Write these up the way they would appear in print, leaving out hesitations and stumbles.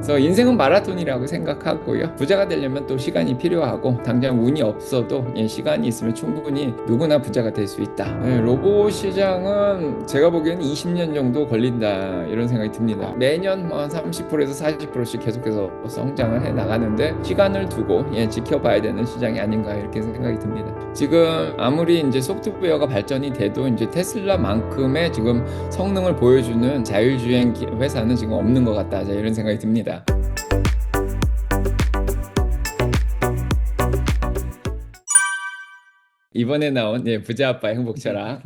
그래서 인생은 마라톤이라고 생각하고요. 부자가 되려면 또 시간이 필요하고 당장 운이 없어도 시간이 있으면 충분히 누구나 부자가 될 수 있다. 로봇 시장은 제가 보기에는 20년 정도 걸린다 이런 생각이 듭니다. 매년 뭐 30%에서 40%씩 계속해서 성장을 해 나가는데 시간을 두고 지켜봐야 되는 시장이 아닌가 이렇게 생각이 듭니다. 지금 아무리 이제 소프트웨어가 발전이 돼도 이제 테슬라만큼의 지금 성능을 보여주는 자율주행 회사는 지금 없는 것 같다. 자, 이런 생각이 듭니다. 이번에 나온 부자 아빠 행복 철학.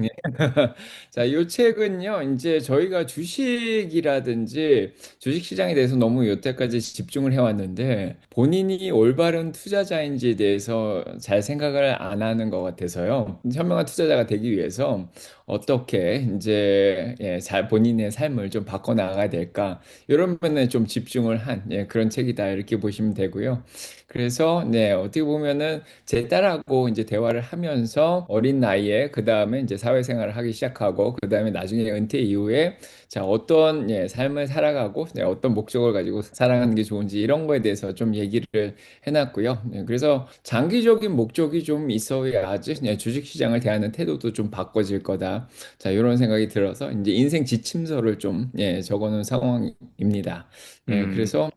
자, 이 책은요, 이제 저희가 주식이라든지 주식 시장에 대해서 너무 여태까지 집중을 해왔는데 본인이 올바른 투자자인지에 대해서 잘 생각을 안 하는 것 같아서요. 현명한 투자자가 되기 위해서 어떻게 이제 잘 본인의 삶을 좀 바꿔 나가야 될까 이런 면에 좀 집중을 한 그런 책이다 이렇게 보시면 되고요. 그래서 어떻게 보면은 제 딸하고 이제 대화를 하면서 어린 나이에 그 다음에 이제 사회생활을 하기 시작하고 그 다음에 나중에 은퇴 이후에 자 어떤 삶을 살아가고 어떤 목적을 가지고 살아가는 게 좋은지 이런 거에 대해서 좀 얘기를 해놨고요. 그래서 장기적인 목적이 좀 있어야지 주식시장을 대하는 태도도 좀 바꿔질 거다. 자 이런 생각이 들어서 이제 인생 지침서를 좀 적어놓은 상황입니다. 음, 그래서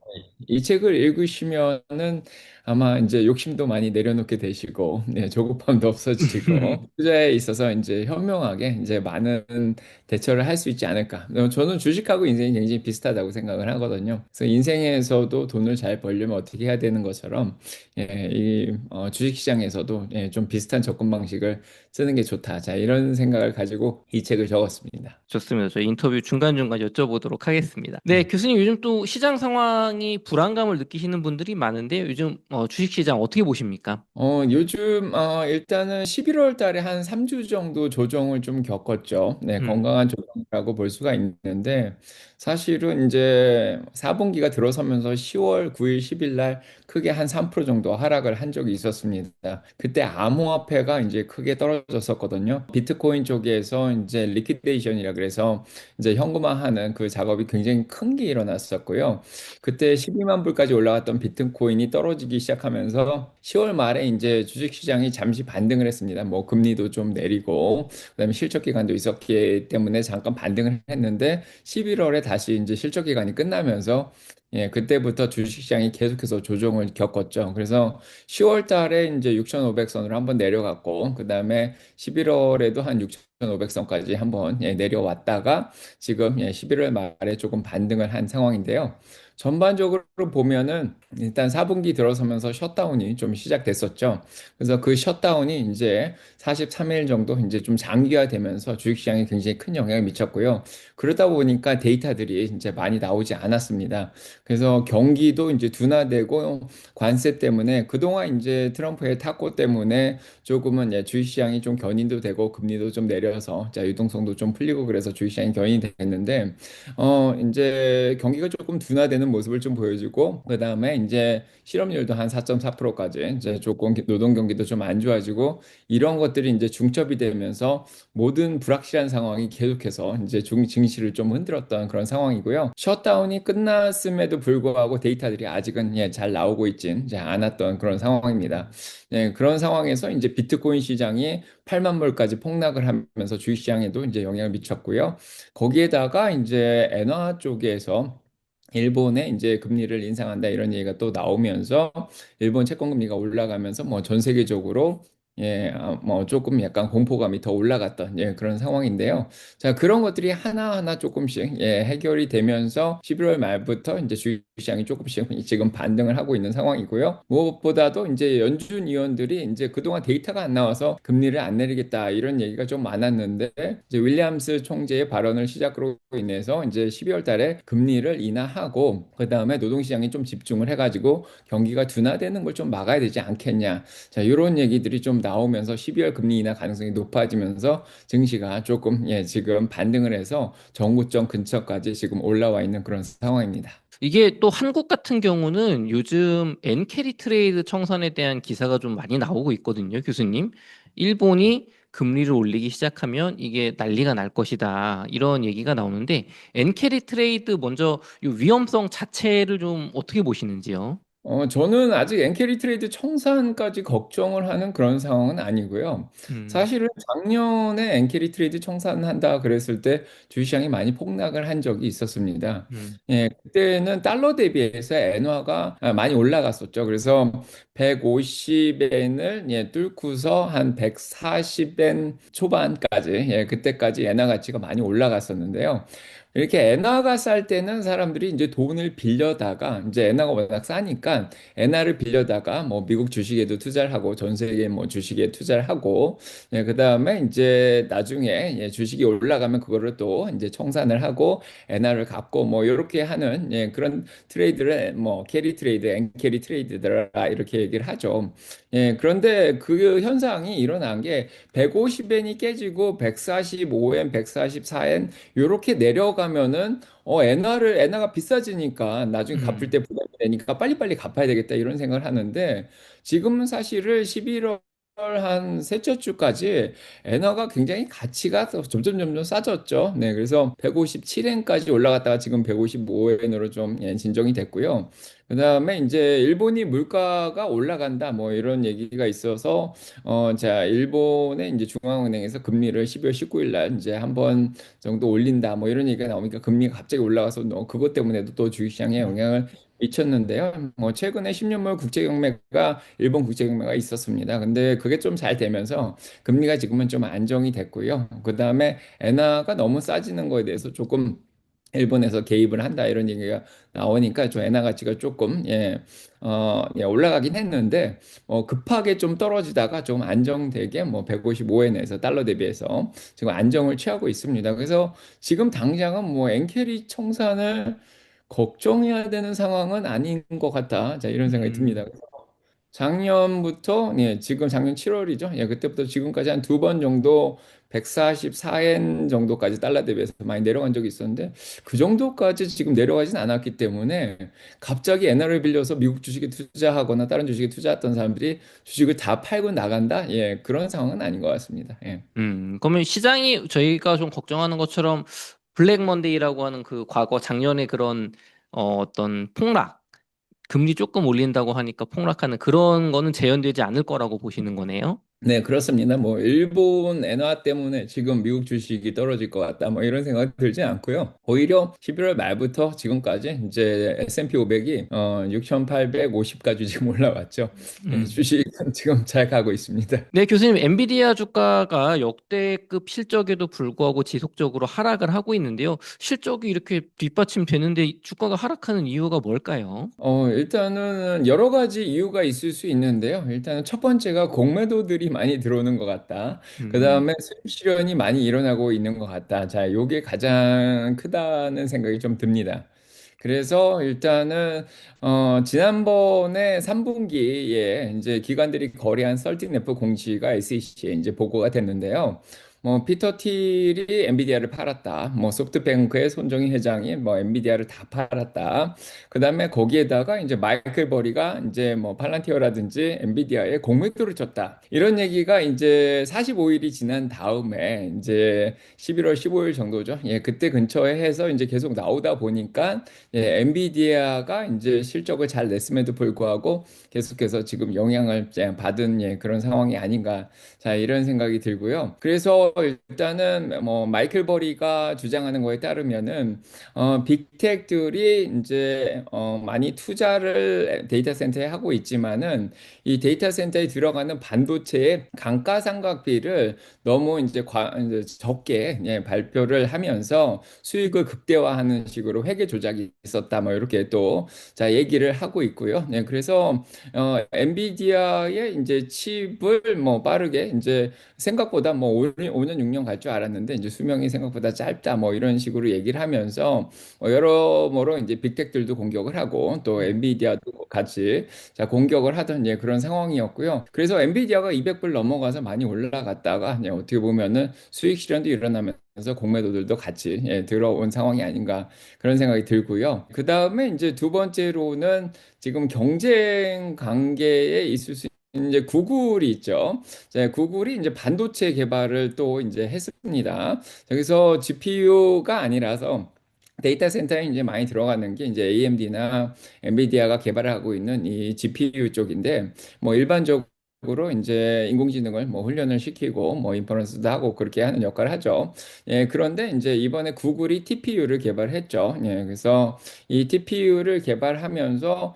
이 책을 읽으시면은 아마 이제 욕심도 많이 내려놓게 되시고, 조급함도 없어지고, 투자에 있어서 이제 현명하게 이제 많은 대처를 할 수 있지 않을까. 저는 주식하고 인생이 굉장히 비슷하다고 생각을 하거든요. 그래서 인생에서도 돈을 잘 벌려면 어떻게 해야 되는 것처럼, 주식시장에서도 좀 비슷한 접근 방식을 쓰는 게 좋다. 자, 이런 생각을 가지고 이 책을 적었습니다. 좋습니다. 저희 인터뷰 중간중간 여쭤보도록 하겠습니다. 네, 교수님 요즘 또 시장 상황이 불안감을 느끼시는 분들이 많은데 요즘 주식 시장 어떻게 보십니까? 요즘, 일단은 11월 달에 한 3주 정도 조정을 좀 겪었죠. 네, 음, 건강한 조정이라고 볼 수가 있는데, 사실은 이제 4분기가 들어서면서 10월 9일, 10일 날 크게 한 3% 정도 하락을 한 적이 있었습니다. 그때 암호화폐가 이제 크게 떨어졌었거든요. 비트코인 쪽에서 이제 리퀴데이션이라 그래서 이제 현금화하는 그 작업이 굉장히 큰 게 일어났었고요. 그때 12만 불까지 올라갔던 비트코인이 떨어지기 시작하면서 10월 말에 이제 주식시장이 잠시 반등을 했습니다. 뭐 금리도 좀 내리고 그다음에 실적 기간도 있었기 때문에 잠깐 반등을 했는데 11월에 다시 이제 실적 기간이 끝나면서 그때부터 주식시장이 계속해서 조정을 겪었죠. 그래서 10월 달에 이제 6,500선으로 한번 내려갔고 그다음에 11월에도 한 6,500선까지 한번 내려왔다가 지금 11월 말에 조금 반등을 한 상황인데요. 전반적으로 보면은 일단 4분기 들어서면서 셧다운이 좀 시작됐었죠. 그래서 그 셧다운이 이제 43일 정도 이제 좀 장기화되면서 주식시장에 굉장히 큰 영향을 미쳤고요. 그러다 보니까 데이터들이 이제 많이 나오지 않았습니다. 그래서 경기도 이제 둔화되고 관세 때문에 그동안 이제 트럼프의 탁고 때문에 조금은 주식시장이 좀 견인도 되고 금리도 좀 내려서 자, 유동성도 좀 풀리고 그래서 주식시장이 견인이 됐는데 이제 경기가 조금 둔화되는 모습을 좀 보여주고, 그 다음에 이제 실업률도 한 4.4%까지 이제 조금 노동 경기도 좀 안 좋아지고, 이런 것들이 이제 중첩이 되면서 모든 불확실한 상황이 계속해서 이제 증시를 좀 흔들었던 그런 상황이고요. 셧다운이 끝났음에도 불구하고 데이터들이 아직은 잘 나오고 있진 이제 않았던 그런 상황입니다. 그런 상황에서 이제 비트코인 시장이 8만 불까지 폭락을 하면서 주식시장에도 이제 영향을 미쳤고요. 거기에다가 이제 엔화 쪽에서 일본의 이제 금리를 인상한다 이런 얘기가 또 나오면서 일본 채권 금리가 올라가면서 뭐 전 세계적으로 뭐 조금 약간 공포감이 더 올라갔던 그런 상황인데요. 자, 그런 것들이 하나하나 조금씩 해결이 되면서 11월 말부터 이제 주식시장이 조금씩 지금 반등을 하고 있는 상황이고요. 무엇보다도 이제 연준 위원들이 이제 그동안 데이터가 안 나와서 금리를 안 내리겠다 이런 얘기가 좀 많았는데 이제 윌리엄스 총재의 발언을 시작으로 인해서 이제 12월 달에 금리를 인하하고 그다음에 노동시장에 좀 집중을 해가지고 경기가 둔화되는 걸 좀 막아야 되지 않겠냐. 자, 이런 얘기들이 좀 나오면서 12월 금리 인하 가능성이 높아지면서 증시가 조금 지금 반등을 해서 정고점 근처까지 지금 올라와 있는 그런 상황입니다. 이게 또 한국 같은 경우는 요즘 엔캐리 트레이드 청산에 대한 기사가 좀 많이 나오고 있거든요, 교수님. 일본이 금리를 올리기 시작하면 이게 난리가 날 것이다. 이런 얘기가 나오는데 엔캐리 트레이드 먼저 이 위험성 자체를 좀 어떻게 보시는지요? 저는 아직 엔캐리 트레이드 청산까지 걱정을 하는 그런 상황은 아니고요. 음, 사실은 작년에 엔캐리 트레이드 청산한다 그랬을 때 주시장이 많이 폭락을 한 적이 있었습니다. 음, 예, 그때는 달러 대비해서 엔화가 많이 올라갔었죠. 그래서 150엔을 뚫고서 한 140엔 초반까지, 그때까지 엔화 가치가 많이 올라갔었는데요. 이렇게 엔화가 쌀 때는 사람들이 이제 돈을 빌려다가 이제 엔화가 워낙 싸니까 엔화를 빌려다가 뭐 미국 주식에도 투자를 하고 전 세계 뭐 주식에 투자를 하고 그다음에 이제 나중에 주식이 올라가면 그거를 또 이제 청산을 하고 엔화를 갚고 뭐 이렇게 하는 그런 트레이드를 뭐 캐리 트레이드, 엔 캐리 트레이드더라 이렇게 얘기를 하죠. 그런데 그 현상이 일어난 게 150엔이 깨지고 145엔, 144엔 요렇게 내려가면은 엔화가 비싸지니까 나중에 갚을 음, 때 부담이 되니까 빨리빨리 갚아야 되겠다 이런 생각을 하는데 지금은 사실은 11월 한 셋째 주까지 엔화가 굉장히 가치가 점점 싸졌죠. 네, 그래서 157엔까지 올라갔다가 지금 155엔으로 좀 진정이 됐고요. 그다음에 이제 일본이 물가가 올라간다 뭐 이런 얘기가 있어서 자, 일본의 이제 중앙은행에서 금리를 12월 19일 날 이제 한번 정도 올린다 뭐 이런 얘기가 나오니까 금리가 갑자기 올라가서 그것 때문에도 또 주식시장에 음, 영향을 미쳤는데요. 뭐 최근에 10년물 국제 경매가 일본 국제 경매가 있었습니다. 근데 그게 좀 잘 되면서 금리가 지금은 좀 안정이 됐고요. 그다음에 엔화가 너무 싸지는 거에 대해서 조금 일본에서 개입을 한다 이런 얘기가 나오니까 좀 엔화 가치가 조금 올라가긴 했는데 급하게 좀 떨어지다가 좀 안정되게 뭐 155엔에서 달러 대비해서 지금 안정을 취하고 있습니다. 그래서 지금 당장은 뭐 엔캐리 청산을 걱정해야 되는 상황은 아닌 것 같다. 자, 이런 생각이 듭니다. 음. 작년부터, 지금 작년 7월이죠. 그때부터 지금까지 한 두 번 정도 144엔 정도까지 달러 대비해서 많이 내려간 적이 있었는데 그 정도까지 지금 내려가진 않았기 때문에 갑자기 엔화를 빌려서 미국 주식에 투자하거나 다른 주식에 투자했던 사람들이 주식을 다 팔고 나간다? 그런 상황은 아닌 것 같습니다. 예. 그러면 시장이 저희가 좀 걱정하는 것처럼 블랙 먼데이라고 하는 그 과거 작년에 그런 어떤 폭락, 금리 조금 올린다고 하니까 폭락하는 그런 거는 재현되지 않을 거라고 보시는 거네요. 네, 그렇습니다. 뭐, 일본 엔화 때문에 지금 미국 주식이 떨어질 것 같다. 뭐, 이런 생각 들지 않고요. 오히려 11월 말부터 지금까지 이제 S&P 500이 6,850까지 지금 올라왔죠. 음. 주식은 지금 잘 가고 있습니다. 네, 교수님, 엔비디아 주가가 역대급 실적에도 불구하고 지속적으로 하락을 하고 있는데요. 실적이 이렇게 뒷받침되는데 주가가 하락하는 이유가 뭘까요? 일단은 여러 가지 이유가 있을 수 있는데요. 일단은 첫 번째가 공매도들이 많이 들어오는 것 같다. 그 음, 다음에 수익 실현이 많이 일어나고 있는 것 같다. 자, 요게 가장 크다는 생각이 좀 듭니다. 그래서 일단은 지난번에 3분기에 이제 기관들이 거래한 설틴F 공시가 SEC에 이제 보고가 됐는데요. 뭐 피터 틸이 엔비디아를 팔았다. 뭐 소프트뱅크의 손정희 회장이 뭐 엔비디아를 다 팔았다. 그다음에 거기에다가 이제 마이클 버리가 이제 뭐 팔란티어라든지 엔비디아에 공매도를 쳤다. 이런 얘기가 이제 45일이 지난 다음에 이제 11월 15일 정도죠. 그때 근처에 해서 이제 계속 나오다 보니까 엔비디아가 이제 실적을 잘 냈음에도 불구하고 계속해서 지금 영향을 받은 그런 상황이 아닌가. 자, 이런 생각이 들고요. 그래서 일단은 뭐 마이클 버리가 주장하는 거에 따르면은 빅텍들이 이제 많이 투자를 데이터 센터에 하고 있지만은 이 데이터 센터에 들어가는 반도체의 감가상각비를 너무 이제 적게 발표를 하면서 수익을 극대화하는 식으로 회계 조작이 있었다. 뭐 이렇게 또 자 얘기를 하고 있고요. 그래서 엔비디아의 이제 칩을 뭐 빠르게 이제 생각보다 뭐 5년 6년 갈 줄 알았는데 이제 수명이 생각보다 짧다. 뭐 이런 식으로 얘기를 하면서 여러모로 이제 빅텍들도 공격을 하고 또 엔비디아도 같이 자 공격을 하던 그런 상황이었고요. 그래서 엔비디아가 200불 넘어가서 많이 올라갔다가 어떻게 보면은 수익 실현도 일어나면서 공매도들도 같이 들어온 상황이 아닌가 그런 생각이 들고요. 그 다음에 이제 두 번째로는 지금 경쟁 관계에 있을 수 이제 구글이 있죠. 이제 구글이 이제 반도체 개발을 또 이제 했습니다. 여기서 GPU가 아니라서 데이터 센터에 이제 많이 들어가는 게 이제 AMD나 엔비디아가 개발을 하고 있는 이 GPU 쪽인데 뭐 일반적으로 이제 인공지능을 뭐 훈련을 시키고 뭐 인퍼런스도 하고 그렇게 하는 역할을 하죠. 예, 그런데 이제 이번에 구글이 TPU를 개발했죠. 예, 그래서 이 TPU를 개발하면서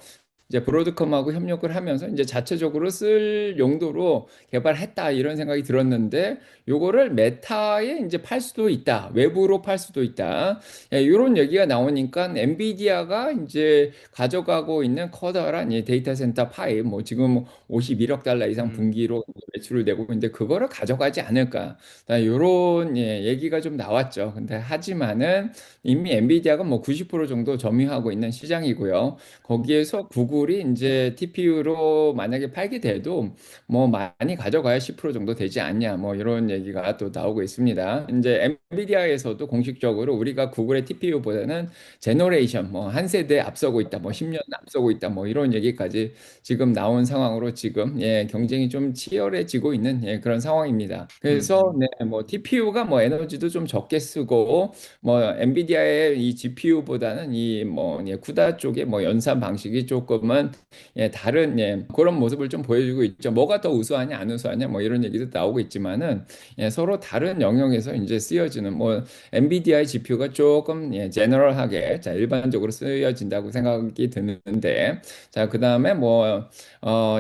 이제 브로드컴하고 협력을 하면서 이제 자체적으로 쓸 용도로 개발했다 이런 생각이 들었는데 요거를 메타에 이제 팔 수도 있다. 외부로 팔 수도 있다. 예, 이런 얘기가 나오니까 엔비디아가 이제 가져가고 있는 커다란 이 데이터 센터 파이 뭐 지금 51억 달러 이상 음, 분기로 매출을 내고 있는데 그거를 가져가지 않을까. 이런 예, 얘기가 좀 나왔죠. 근데 하지만은 이미 엔비디아가 뭐 90% 정도 점유하고 있는 시장이고요. 거기에서 구글이 이제 TPU로 만약에 팔게 돼도 뭐 많이 가져가야 10% 정도 되지 않냐 뭐 이런 얘기가 또 나오고 있습니다. 이제 엔비디아에서도 공식적으로 우리가 구글의 TPU보다는 제너레이션 뭐 한 세대 앞서고 있다 뭐 10년 앞서고 있다 뭐 이런 얘기까지 지금 나온 상황으로 지금 예 경쟁이 좀 치열해지고 있는 예 그런 상황입니다. 그래서 음, 네뭐 TPU가 뭐 에너지도 좀 적게 쓰고 뭐 엔비디아의 이 GPU보다는 이뭐 예, 쿠다 쪽의 뭐 연산 방식이 조금은 예, 다른 예, 그런 모습을 좀 보여주고 있죠. 뭐가 더 우수하냐 안 우수하냐 뭐 이런 얘기도 나오고 있지만은 예, 서로 다른 영역에서 이제 쓰여지는 뭐 엔비디아의 GPU가 조금 예, 제너럴하게 자 일반적으로 쓰여진다고 생각이 드는데 자 그다음에 뭐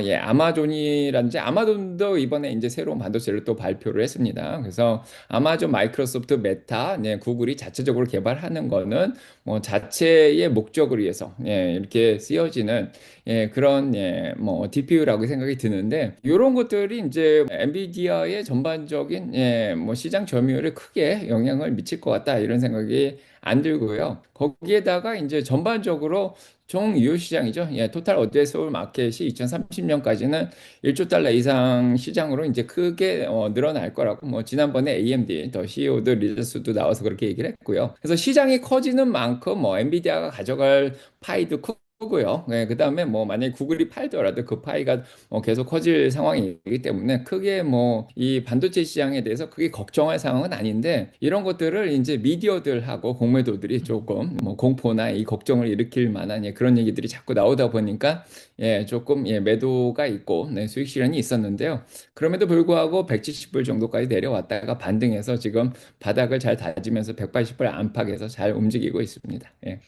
예, 아마존이라든지 아마존도 이번에 이제 새로운 반도체를 또 발표를 했습니다. 그래서 아마존, 마이크로소프트, 메타, 네, 구글이 자체적으로 개발하는 거는 뭐 자체의 목적을 위해서 예, 이렇게 쓰여지는 예, 그런 예, 뭐 DPU라고 생각이 드는데 이런 것들이 이제 엔비디아의 전반적인 예, 뭐 시장 점유율에 크게 영향을 미칠 것 같다 이런 생각이 안 들고요. 거기에다가 이제 전반적으로 총 유효 시장이죠. 예, 토탈 어드레서블 마켓이 2030년까지는 1조 달러 이상 시장으로 이제 크게 늘어날 거라고 뭐 지난번에 AMD 더 CEO도 리더스도 나와서 그렇게 얘기를 했고요. 그래서 시장이 커지는 만큼 뭐 엔비디아가 가져갈 파이도 크고요. 네, 그다음에 뭐 만약에 구글이 팔더라도 그 파이가 계속 커질 상황이기 때문에 크게 뭐 이 반도체 시장에 대해서 크게 걱정할 상황은 아닌데 이런 것들을 이제 미디어들하고 공매도들이 조금 뭐 공포나 이 걱정을 일으킬 만한 예, 그런 얘기들이 자꾸 나오다 보니까 예, 조금 예, 매도가 있고 네, 수익 실현이 있었는데요. 그럼에도 불구하고 170불 정도까지 내려왔다가 반등해서 지금 바닥을 잘 다지면서 180불 안팎에서 잘 움직이고 있습니다. 예.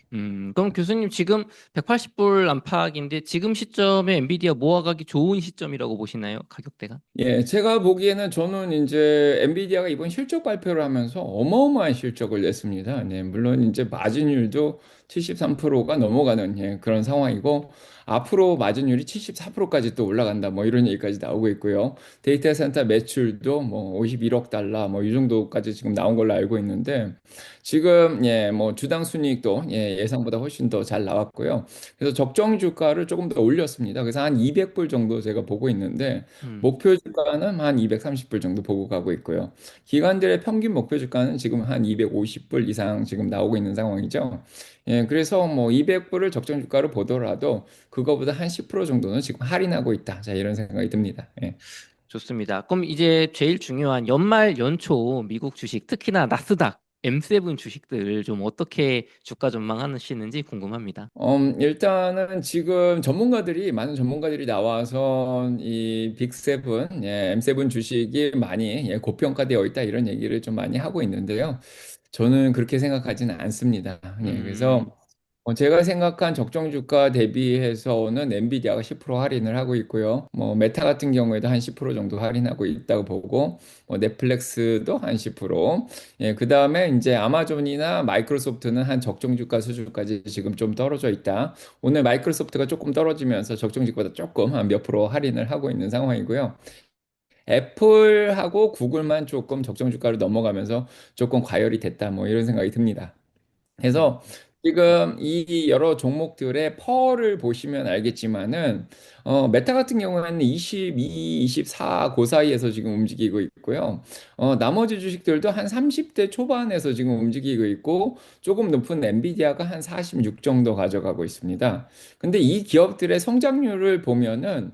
그럼 교수님 지금 180불 안팎인데 지금 시점에 엔비디아 모아가기 좋은 시점이라고 보시나요? 가격대가? 예, 제가 보기에는 저는 이제 엔비디아가 이번 실적 발표를 하면서 어마어마한 실적을 냈습니다. 네, 물론 이제 마진율도 73%가 넘어가는 예, 그런 상황이고 앞으로 마진율이 74%까지 또 올라간다 뭐 이런 얘기까지 나오고 있고요. 데이터 센터 매출도 뭐 51억 달러 뭐 이 정도까지 지금 나온 걸로 알고 있는데 지금 예, 뭐 주당 순이익도 예, 예상보다 훨씬 더 잘 나왔고요. 그래서 적정 주가를 조금 더 올렸습니다. 그래서 한 200불 정도 제가 보고 있는데 음, 목표 주가는 한 230불 정도 보고 가고 있고요. 기관들의 평균 목표 주가는 지금 한 250불 이상 지금 나오고 있는 상황이죠. 예, 그래서 뭐 200불을 적정 주가로 보더라도 그거보다 한 10% 정도는 지금 할인하고 있다. 자, 이런 생각이 듭니다. 예. 좋습니다. 그럼 이제 제일 중요한 연말 연초 미국 주식, 특히나 나스닥, M7 주식들 좀 어떻게 주가 전망하시는지 궁금합니다. 일단은 지금 많은 전문가들이 나와서 이 빅세븐, 예, M7 주식이 많이 예, 고평가되어 있다 이런 얘기를 좀 많이 하고 있는데요. 저는 그렇게 생각하지는 않습니다. 예, 그래서 음, 제가 생각한 적정 주가 대비해서는 엔비디아가 10% 할인을 하고 있고요. 뭐 메타 같은 경우에도 한 10% 정도 할인하고 있다고 보고, 뭐 넷플릭스도 한 10%. 예, 그다음에 이제 아마존이나 마이크로소프트는 한 적정 주가 수준까지 지금 좀 떨어져 있다. 오늘 마이크로소프트가 조금 떨어지면서 적정 주가보다 조금 한 몇 프로 할인을 하고 있는 상황이고요. 애플하고 구글만 조금 적정 주가로 넘어가면서 조금 과열이 됐다. 뭐 이런 생각이 듭니다. 음, 그래서 지금 이 여러 종목들의 펄을 보시면 알겠지만은 메타 같은 경우에는 22, 24 그 사이에서 지금 움직이고 있고요. 나머지 주식들도 한 30대 초반에서 지금 움직이고 있고 조금 높은 엔비디아가 한 46 정도 가져가고 있습니다. 근데 이 기업들의 성장률을 보면은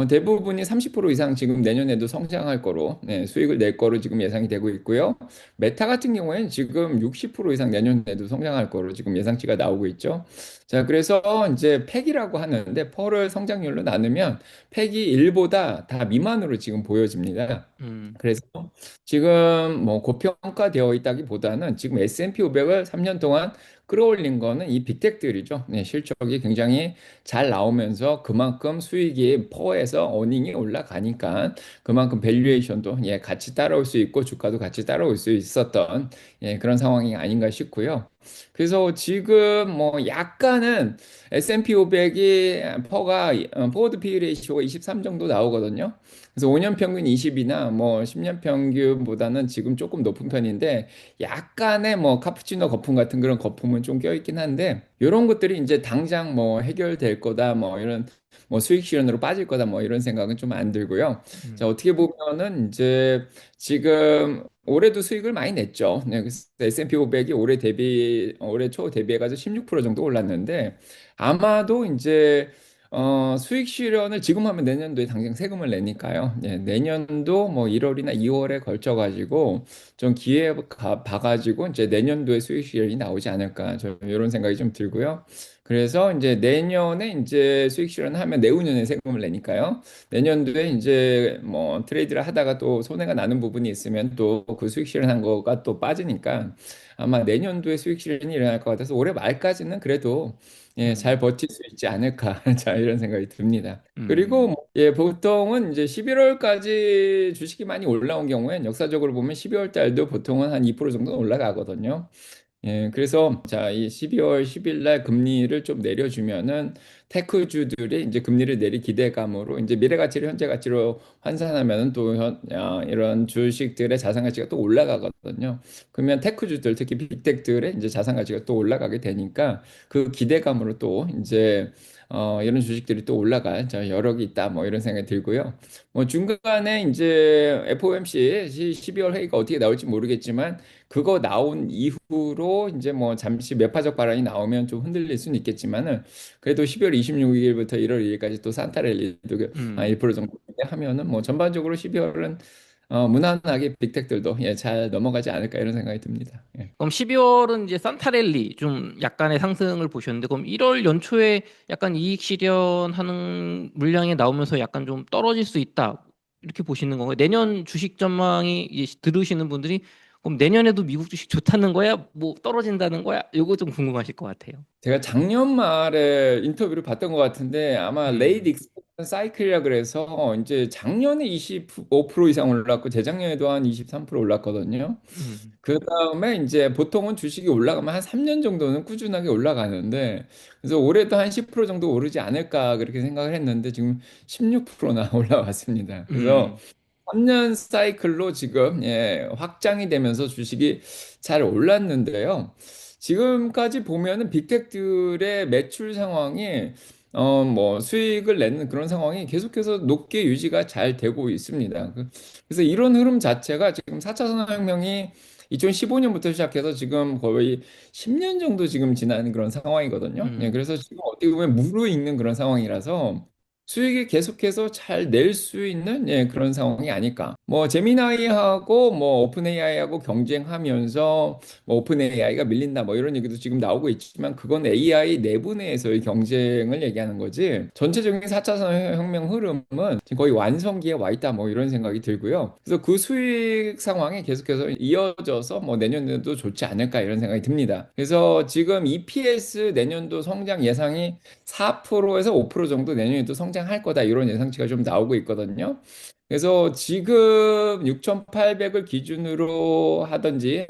대부분이 30% 이상 지금 내년에도 성장할 거로, 네, 수익을 낼 거로 지금 예상이 되고 있고요. 메타 같은 경우에는 지금 60% 이상 내년에도 성장할 거로 지금 예상치가 나오고 있죠. 자, 그래서 이제 팩이라고 하는데 펄을 성장률로 나누면 팩이 1보다 다 미만으로 지금 보여집니다. 음, 그래서 지금 뭐 고평가되어 있다기보다는 지금 S&P 500을 3년 동안 끌어올린 거는 이 빅텍들이죠. 네, 실적이 굉장히 잘 나오면서 그만큼 수익이 퍼에서 어닝이 올라가니까 그만큼 밸류에이션도 예, 같이 따라올 수 있고 주가도 같이 따라올 수 있었던 예, 그런 상황이 아닌가 싶고요. 그래서 지금 뭐 약간은 S&P 500이 퍼가 포워드 P 레이시오가 23 정도 나오거든요. 그래서 5년 평균 20이나 뭐 10년 평균보다는 지금 조금 높은 편인데 약간의 뭐 카푸치노 거품 같은 그런 거품은 좀 껴있긴 한데 이런 것들이 이제 당장 뭐 해결될 거다 뭐 이런 뭐 수익 실현으로 빠질 거다 뭐 이런 생각은 좀 안 들고요. 자, 음, 어떻게 보면은 이제 지금 올해도 수익을 많이 냈죠. 네, 그래서 S&P 500이 올해 초 대비해가지고 16% 정도 올랐는데 아마도 이제 수익 실현을 지금 하면 내년도에 당장 세금을 내니까요. 예, 내년도 뭐 1월이나 2월에 걸쳐 가지고 좀 봐가지고 이제 내년도에 수익 실현이 나오지 않을까 저 이런 생각이 좀 들고요. 그래서 이제 내년에 이제 수익 실현하면 내후년에 세금을 내니까요. 내년도에 이제 뭐 트레이드를 하다가 또 손해가 나는 부분이 있으면 또 그 수익 실현한 거가 또 빠지니까 아마 내년도에 수익 실현이 일어날 것 같아서 올해 말까지는 그래도 예, 잘 음, 버틸 수 있지 않을까. 자, 이런 생각이 듭니다. 그리고 음. 뭐, 예, 보통은 이제 11월까지 주식이 많이 올라온 경우엔 역사적으로 보면 12월 달도 보통은 한 2% 정도 올라가거든요. 예, 그래서 자, 이 12월 10일 날 금리를 좀 내려주면은 테크주들이 이제 금리를 내릴 기대감으로 이제 미래 가치를 현재 가치로 환산하면은 또 이런 주식들의 자산 가치가 또 올라가거든요. 그러면 테크주들 특히 빅텍들의 이제 자산 가치가 또 올라가게 되니까 그 기대감으로 또 이제 이런 주식들이 또 올라갈 자, 여력이 있다 뭐 이런 생각이 들고요. 뭐 중간에 이제 FOMC 12월 회의가 어떻게 나올지 모르겠지만 그거 나온 이후로 이제 뭐 잠시 매파적 발언이 나오면 좀 흔들릴 수는 있겠지만은 그래도 12월 26일부터 1월 2일까지 또 산타랠리도 1% 음. 정도 하면은 뭐 전반적으로 12월은 무난하게 빅텍들도 예, 잘 넘어가지 않을까 이런 생각이 듭니다. 예. 그럼 12월은 이제 산타랠리 좀 약간의 상승을 보셨는데 그럼 1월 연초에 약간 이익 실현하는 물량이 나오면서 약간 좀 떨어질 수 있다. 이렇게 보시는 건가요? 내년 주식 전망이 이제 들으시는 분들이 그럼 내년에도 미국 주식 좋다는 거야? 뭐 떨어진다는 거야? 요거 좀 궁금하실 것 같아요. 제가 작년 말에 인터뷰를 봤던 것 같은데 아마 레이드 음, 익스펜션 사이클이라 그래서 이제 작년에 25% 이상 올랐고 재작년에도 한 23% 올랐거든요. 음, 그 다음에 이제 보통은 주식이 올라가면 한 3년 정도는 꾸준하게 올라가는데 그래서 올해도 한 10% 정도 오르지 않을까 그렇게 생각을 했는데 지금 16%나 올라왔습니다. 그래서 음, 3년 사이클로 지금 예, 확장이 되면서 주식이 잘 올랐는데요. 지금까지 보면은 빅텍들의 매출 상황이 뭐 수익을 내는 그런 상황이 계속해서 높게 유지가 잘 되고 있습니다. 그래서 이런 흐름 자체가 지금 4차 산업혁명이 2015년부터 시작해서 지금 거의 10년 정도 지금 지난 그런 상황이거든요. 예, 음, 그래서 지금 어떻게 보면 무르익는 그런 상황이라서 수익이 계속해서 잘 낼 수 있는 예, 그런 상황이 아닐까. 뭐 제미나이하고 뭐 오픈 AI하고 경쟁하면서 뭐 오픈 AI가 밀린다 뭐 이런 얘기도 지금 나오고 있지만 그건 AI 내부 내에서의 경쟁을 얘기하는 거지. 전체적인 4차 산업혁명 흐름은 지금 거의 완성기에 와 있다 뭐 이런 생각이 들고요. 그래서 그 수익 상황이 계속해서 이어져서 뭐 내년에도 좋지 않을까 이런 생각이 듭니다. 그래서 지금 EPS 내년도 성장 예상이 4%에서 5% 정도 내년에도 성장할 거다 이런 예상치가 좀 나오고 있거든요. 그래서 지금 6,800을 기준으로 하든지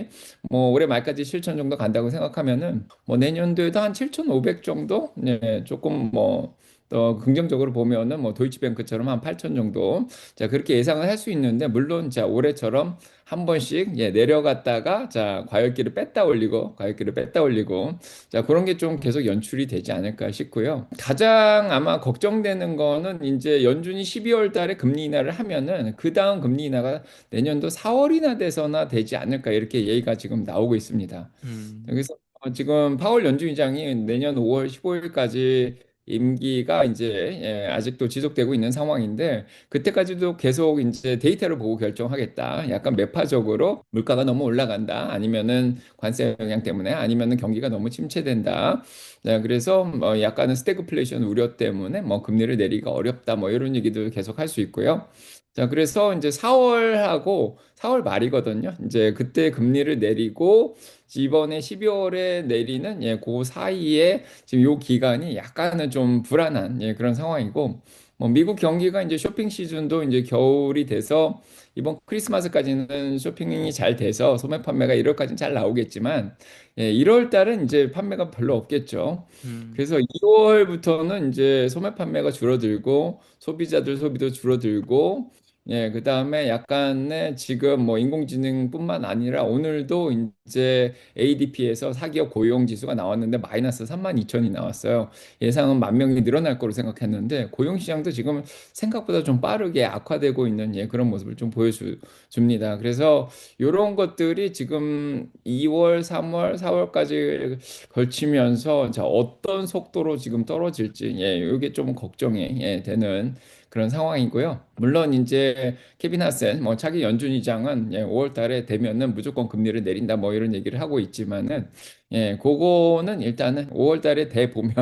뭐 올해 말까지 7천 정도 간다고 생각하면은 뭐 내년도에도 한 7,500 정도 네, 조금 뭐 더 긍정적으로 보면은 뭐 도이치뱅크처럼 한 8천 정도 자 그렇게 예상을 할 수 있는데 물론 자 올해처럼 한 번씩 예, 내려갔다가 자 과열기를 뺐다 올리고 자, 그런 게 좀 계속 연출이 되지 않을까 싶고요. 가장 아마 걱정되는 거는 이제 연준이 12월 달에 금리 인하를 하면 하면은 그 다음 금리 인하가 내년도 4월이나 돼서나 되지 않을까 이렇게 얘기가 지금 나오고 있습니다. 음, 그래서 지금 파월 연준의장이 내년 5월 15일까지 임기가 이제 아직도 지속되고 있는 상황인데 그때까지도 계속 이제 데이터를 보고 결정하겠다. 약간 매파적으로 물가가 너무 올라간다. 아니면은 관세 영향 때문에 아니면은 경기가 너무 침체된다. 네, 그래서 뭐 약간은 스태그플레이션 우려 때문에 뭐 금리를 내리기가 어렵다. 뭐 이런 얘기도 계속 할 수 있고요. 자, 그래서 이제 4월하고 4월 말이거든요. 이제 그때 금리를 내리고 이번에 12월에 내리는 그 사이에 지금 요 기간이 약간은 좀 불안한 그런 상황이고 뭐 미국 경기가 이제 쇼핑 시즌도 이제 겨울이 돼서 이번 크리스마스까지는 쇼핑이 잘 돼서 소매 판매가 1월까지는 잘 나오겠지만 1월 달은 이제 판매가 별로 없겠죠. 음. 그래서 2월부터는 이제 소매 판매가 줄어들고 소비자들 소비도 줄어들고 그다음에 약간의 지금 뭐 인공지능뿐만 아니라 오늘도 이제 ADP에서 사기업 고용 지수가 나왔는데 마이너스 3만 2천이 나왔어요. 예상은 만 명이 늘어날 거로 생각했는데 고용 시장도 지금 생각보다 좀 빠르게 악화되고 있는 그런 모습을 좀 보여줍니다. 그래서 이런 것들이 지금 2월, 3월, 4월까지 걸치면서 자, 어떤 속도로 지금 떨어질지 이게 좀 걱정이 되는 그런 상황이고요. 물론 이제 케빈 하센 뭐 차기 연준의장은 5월 달에 되면은 무조건 금리를 내린다 뭐 이런 얘기를 하고 있지만은 그거는 일단은 5월 달에 돼 보면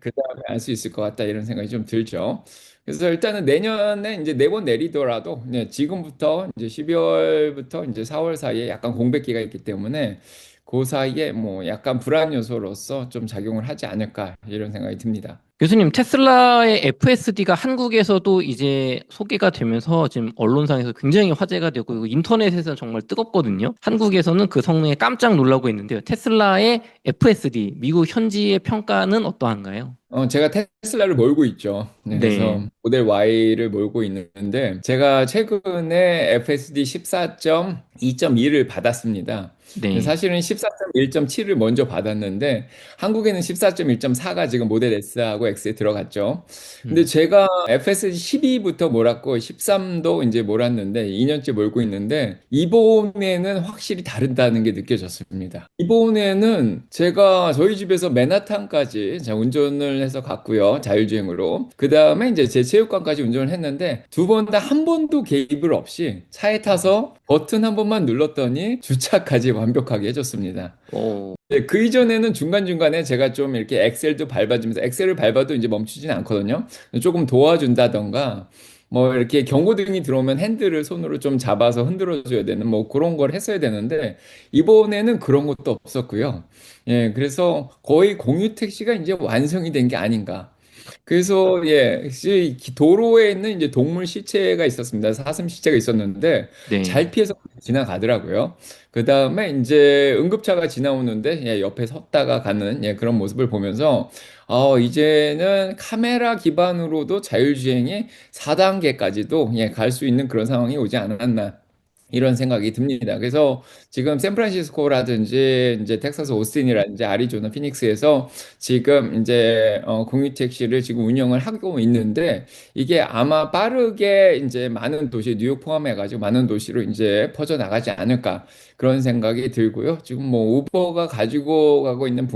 그다음에 알 수 있을 것 같다 이런 생각이 좀 들죠. 그래서 일단은 내년에 이제 네 번 내리더라도 지금부터 이제 12월부터 이제 4월 사이에 약간 공백기가 있기 때문에 그 사이에 뭐 약간 불안 요소로서 좀 작용을 하지 않을까 이런 생각이 듭니다. 교수님, 테슬라의 FSD가 한국에서도 이제 소개가 되면서 지금 언론상에서 굉장히 화제가 되고 이거 인터넷에서는 정말 뜨겁거든요. 한국에서는 그 성능에 깜짝 놀라고 있는데요. 테슬라의 FSD, 미국 현지의 평가는 어떠한가요? 제가 테슬라를 몰고 있죠. 네, 네, 그래서 모델 Y를 몰고 있는데, 제가 최근에 FSD 14.2.2를 받았습니다. 네, 사실은 14.1.7을 먼저 받았는데, 한국에는 14.1.4가 지금 모델 S하고 X에 들어갔죠. 근데 음, 제가 FSD 12부터 몰았고, 13도 이제 몰았는데, 2년째 몰고 있는데, 이번에는 확실히 다르다는 게 느껴졌습니다. 이번에는 제가 저희 집에서 맨하탄까지 제가 운전을 해서 갔고요. 자율주행으로. 그 다음에 이제 제 체육관까지 운전을 했는데 두 번 다 한 번도 개입을 없이 차에 타서 버튼 한 번만 눌렀더니 주차까지 완벽하게 해줬습니다. 오, 네, 그 이전에는 중간중간에 제가 좀 이렇게 엑셀도 밟아주면서 엑셀을 밟아도 이제 멈추진 않거든요. 조금 도와준다던가 뭐 이렇게 경고등이 들어오면 핸들을 손으로 좀 잡아서 흔들어 줘야 되는 뭐 그런 걸 했어야 되는데 이번에는 그런 것도 없었고요. 그래서 거의 공유 택시가 이제 완성이 된 게 아닌가. 그래서 도로에 있는 이제 동물 시체가 있었습니다. 사슴 시체가 있었는데 네. 잘 피해서 지나가더라고요. 그 다음에 이제 응급차가 지나오는데 옆에 섰다가 가는 그런 모습을 보면서 이제는 카메라 기반으로도 자율주행이 4단계까지도 갈 수 있는 그런 상황이 오지 않았나. 이런 생각이 듭니다. 그래서 지금 샌프란시스코라든지 이제 텍사스 오스틴이라든지 아리조나 피닉스에서 지금 이제 공유 택시를 지금 운영을 하고 있는데 이게 아마 빠르게 이제 많은 도시 뉴욕 포함해가지고 많은 도시로 이제 퍼져 나가지 않을까 그런 생각이 들고요. 지금 뭐 우버가 가지고 가고 있는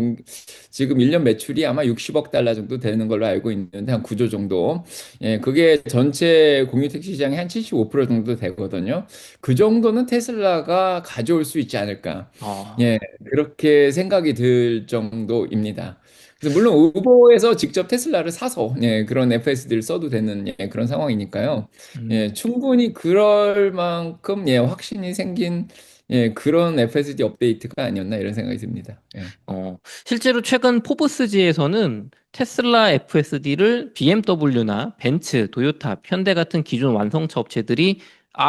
지금 1년 매출이 아마 60억 달러 정도 되는 걸로 알고 있는데 한 9조 정도. 그게 전체 공유 택시 시장의 한 75% 정도 되거든요. 그 정도는 테슬라가 가져올 수 있지 않을까. 어, 그렇게 생각이 들 정도입니다. 그래서 물론 우버에서 직접 테슬라를 사서 그런 FSD를 써도 되는 그런 상황이니까요. 음. 충분히 그럴 만큼 확신이 생긴 그런 FSD 업데이트가 아니었나 이런 생각이 듭니다. 실제로 최근 포브스지에서는 테슬라 FSD를 BMW나 벤츠, 도요타, 현대 같은 기존 완성차 업체들이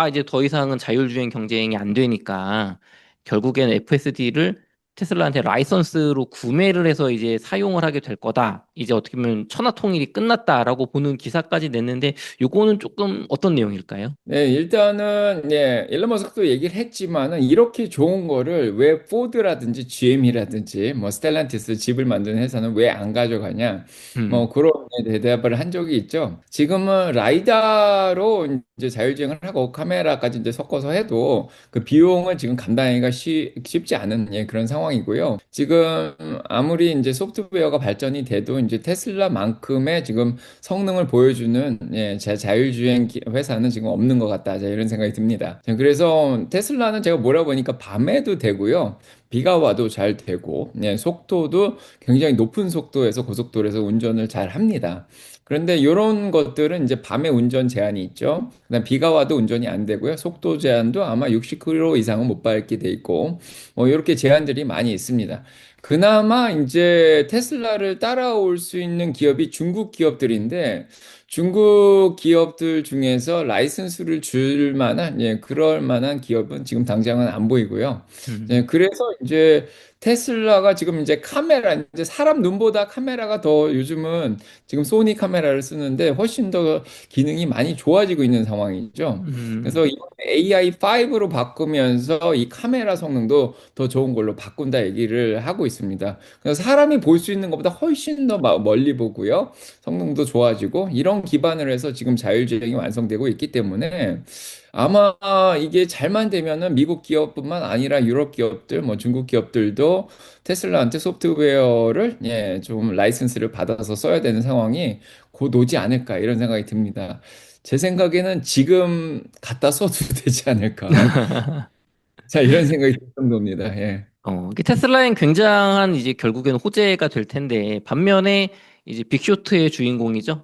이제 더 이상은 자율주행 경쟁이 안 되니까 결국에는 FSD를 테슬라한테 라이선스로 구매를 해서 이제 사용을 하게 될 거다. 이제 어떻게 보면 천하통일이 끝났다라고 보는 기사까지 냈는데 요거는 조금 어떤 내용일까요? 네, 일단은, 예, 일론 머스크도 얘기를 했지만은, 이렇게 좋은 거를 왜 포드라든지 GM이라든지, 뭐, 스텔란티스 집을 만드는 회사는 왜 안 가져가냐, 음, 뭐, 그런 대답을 한 적이 있죠. 지금은 라이다로 이제 자율주행을 하고 카메라까지 이제 섞어서 해도 그 비용을 지금 감당하기가 쉽지 않은, 예, 그런 상황이고요. 지금 아무리 이제 소프트웨어가 발전이 돼도 이제 테슬라만큼의 지금 성능을 보여주는 예, 제 자율주행 회사는 지금 없는 것 같다. 자, 이런 생각이 듭니다. 그래서 테슬라는 제가 몰아보니까 밤에도 되고요. 비가 와도 잘 되고, 예, 속도도 굉장히 높은 속도에서 고속도로에서 운전을 잘 합니다. 그런데 이런 것들은 이제 밤에 운전 제한이 있죠. 그다음 비가 와도 운전이 안 되고요. 속도 제한도 아마 60km 이상은 못 밟게 돼 있고, 뭐 이렇게 제한들이 많이 있습니다. 그나마 이제 테슬라를 따라올 수 있는 기업이 중국 기업들인데 중국 기업들 중에서 라이선스를 줄 만한 예, 그럴 만한 기업은 지금 당장은 안 보이고요. 예, 음, 그래서 이제 테슬라가 지금 이제 카메라 이제 사람 눈보다 카메라가 더 요즘은 지금 소니 카메라를 쓰는데 훨씬 더 기능이 많이 좋아지고 있는 상황이죠. 음, 그래서 AI5로 바꾸면서 이 카메라 성능도 더 좋은 걸로 바꾼다 얘기를 하고 있습니다. 그래서 사람이 볼 수 있는 것보다 훨씬 더 멀리 보고요. 성능도 좋아지고 이런 기반을 해서 지금 자율주행이 완성되고 있기 때문에 아마 이게 잘만 되면은 미국 기업뿐만 아니라 유럽 기업들, 뭐 중국 기업들도 테슬라한테 소프트웨어를 예, 좀 라이선스를 받아서 써야 되는 상황이 곧 오지 않을까 이런 생각이 듭니다. 제 생각에는 지금 갖다 써도 되지 않을까. 자, 이런 생각이 들 정도입니다. 예. 이게 테슬라엔 굉장한 이제 결국에는 호재가 될 텐데 반면에 이제 빅쇼트의 주인공이죠.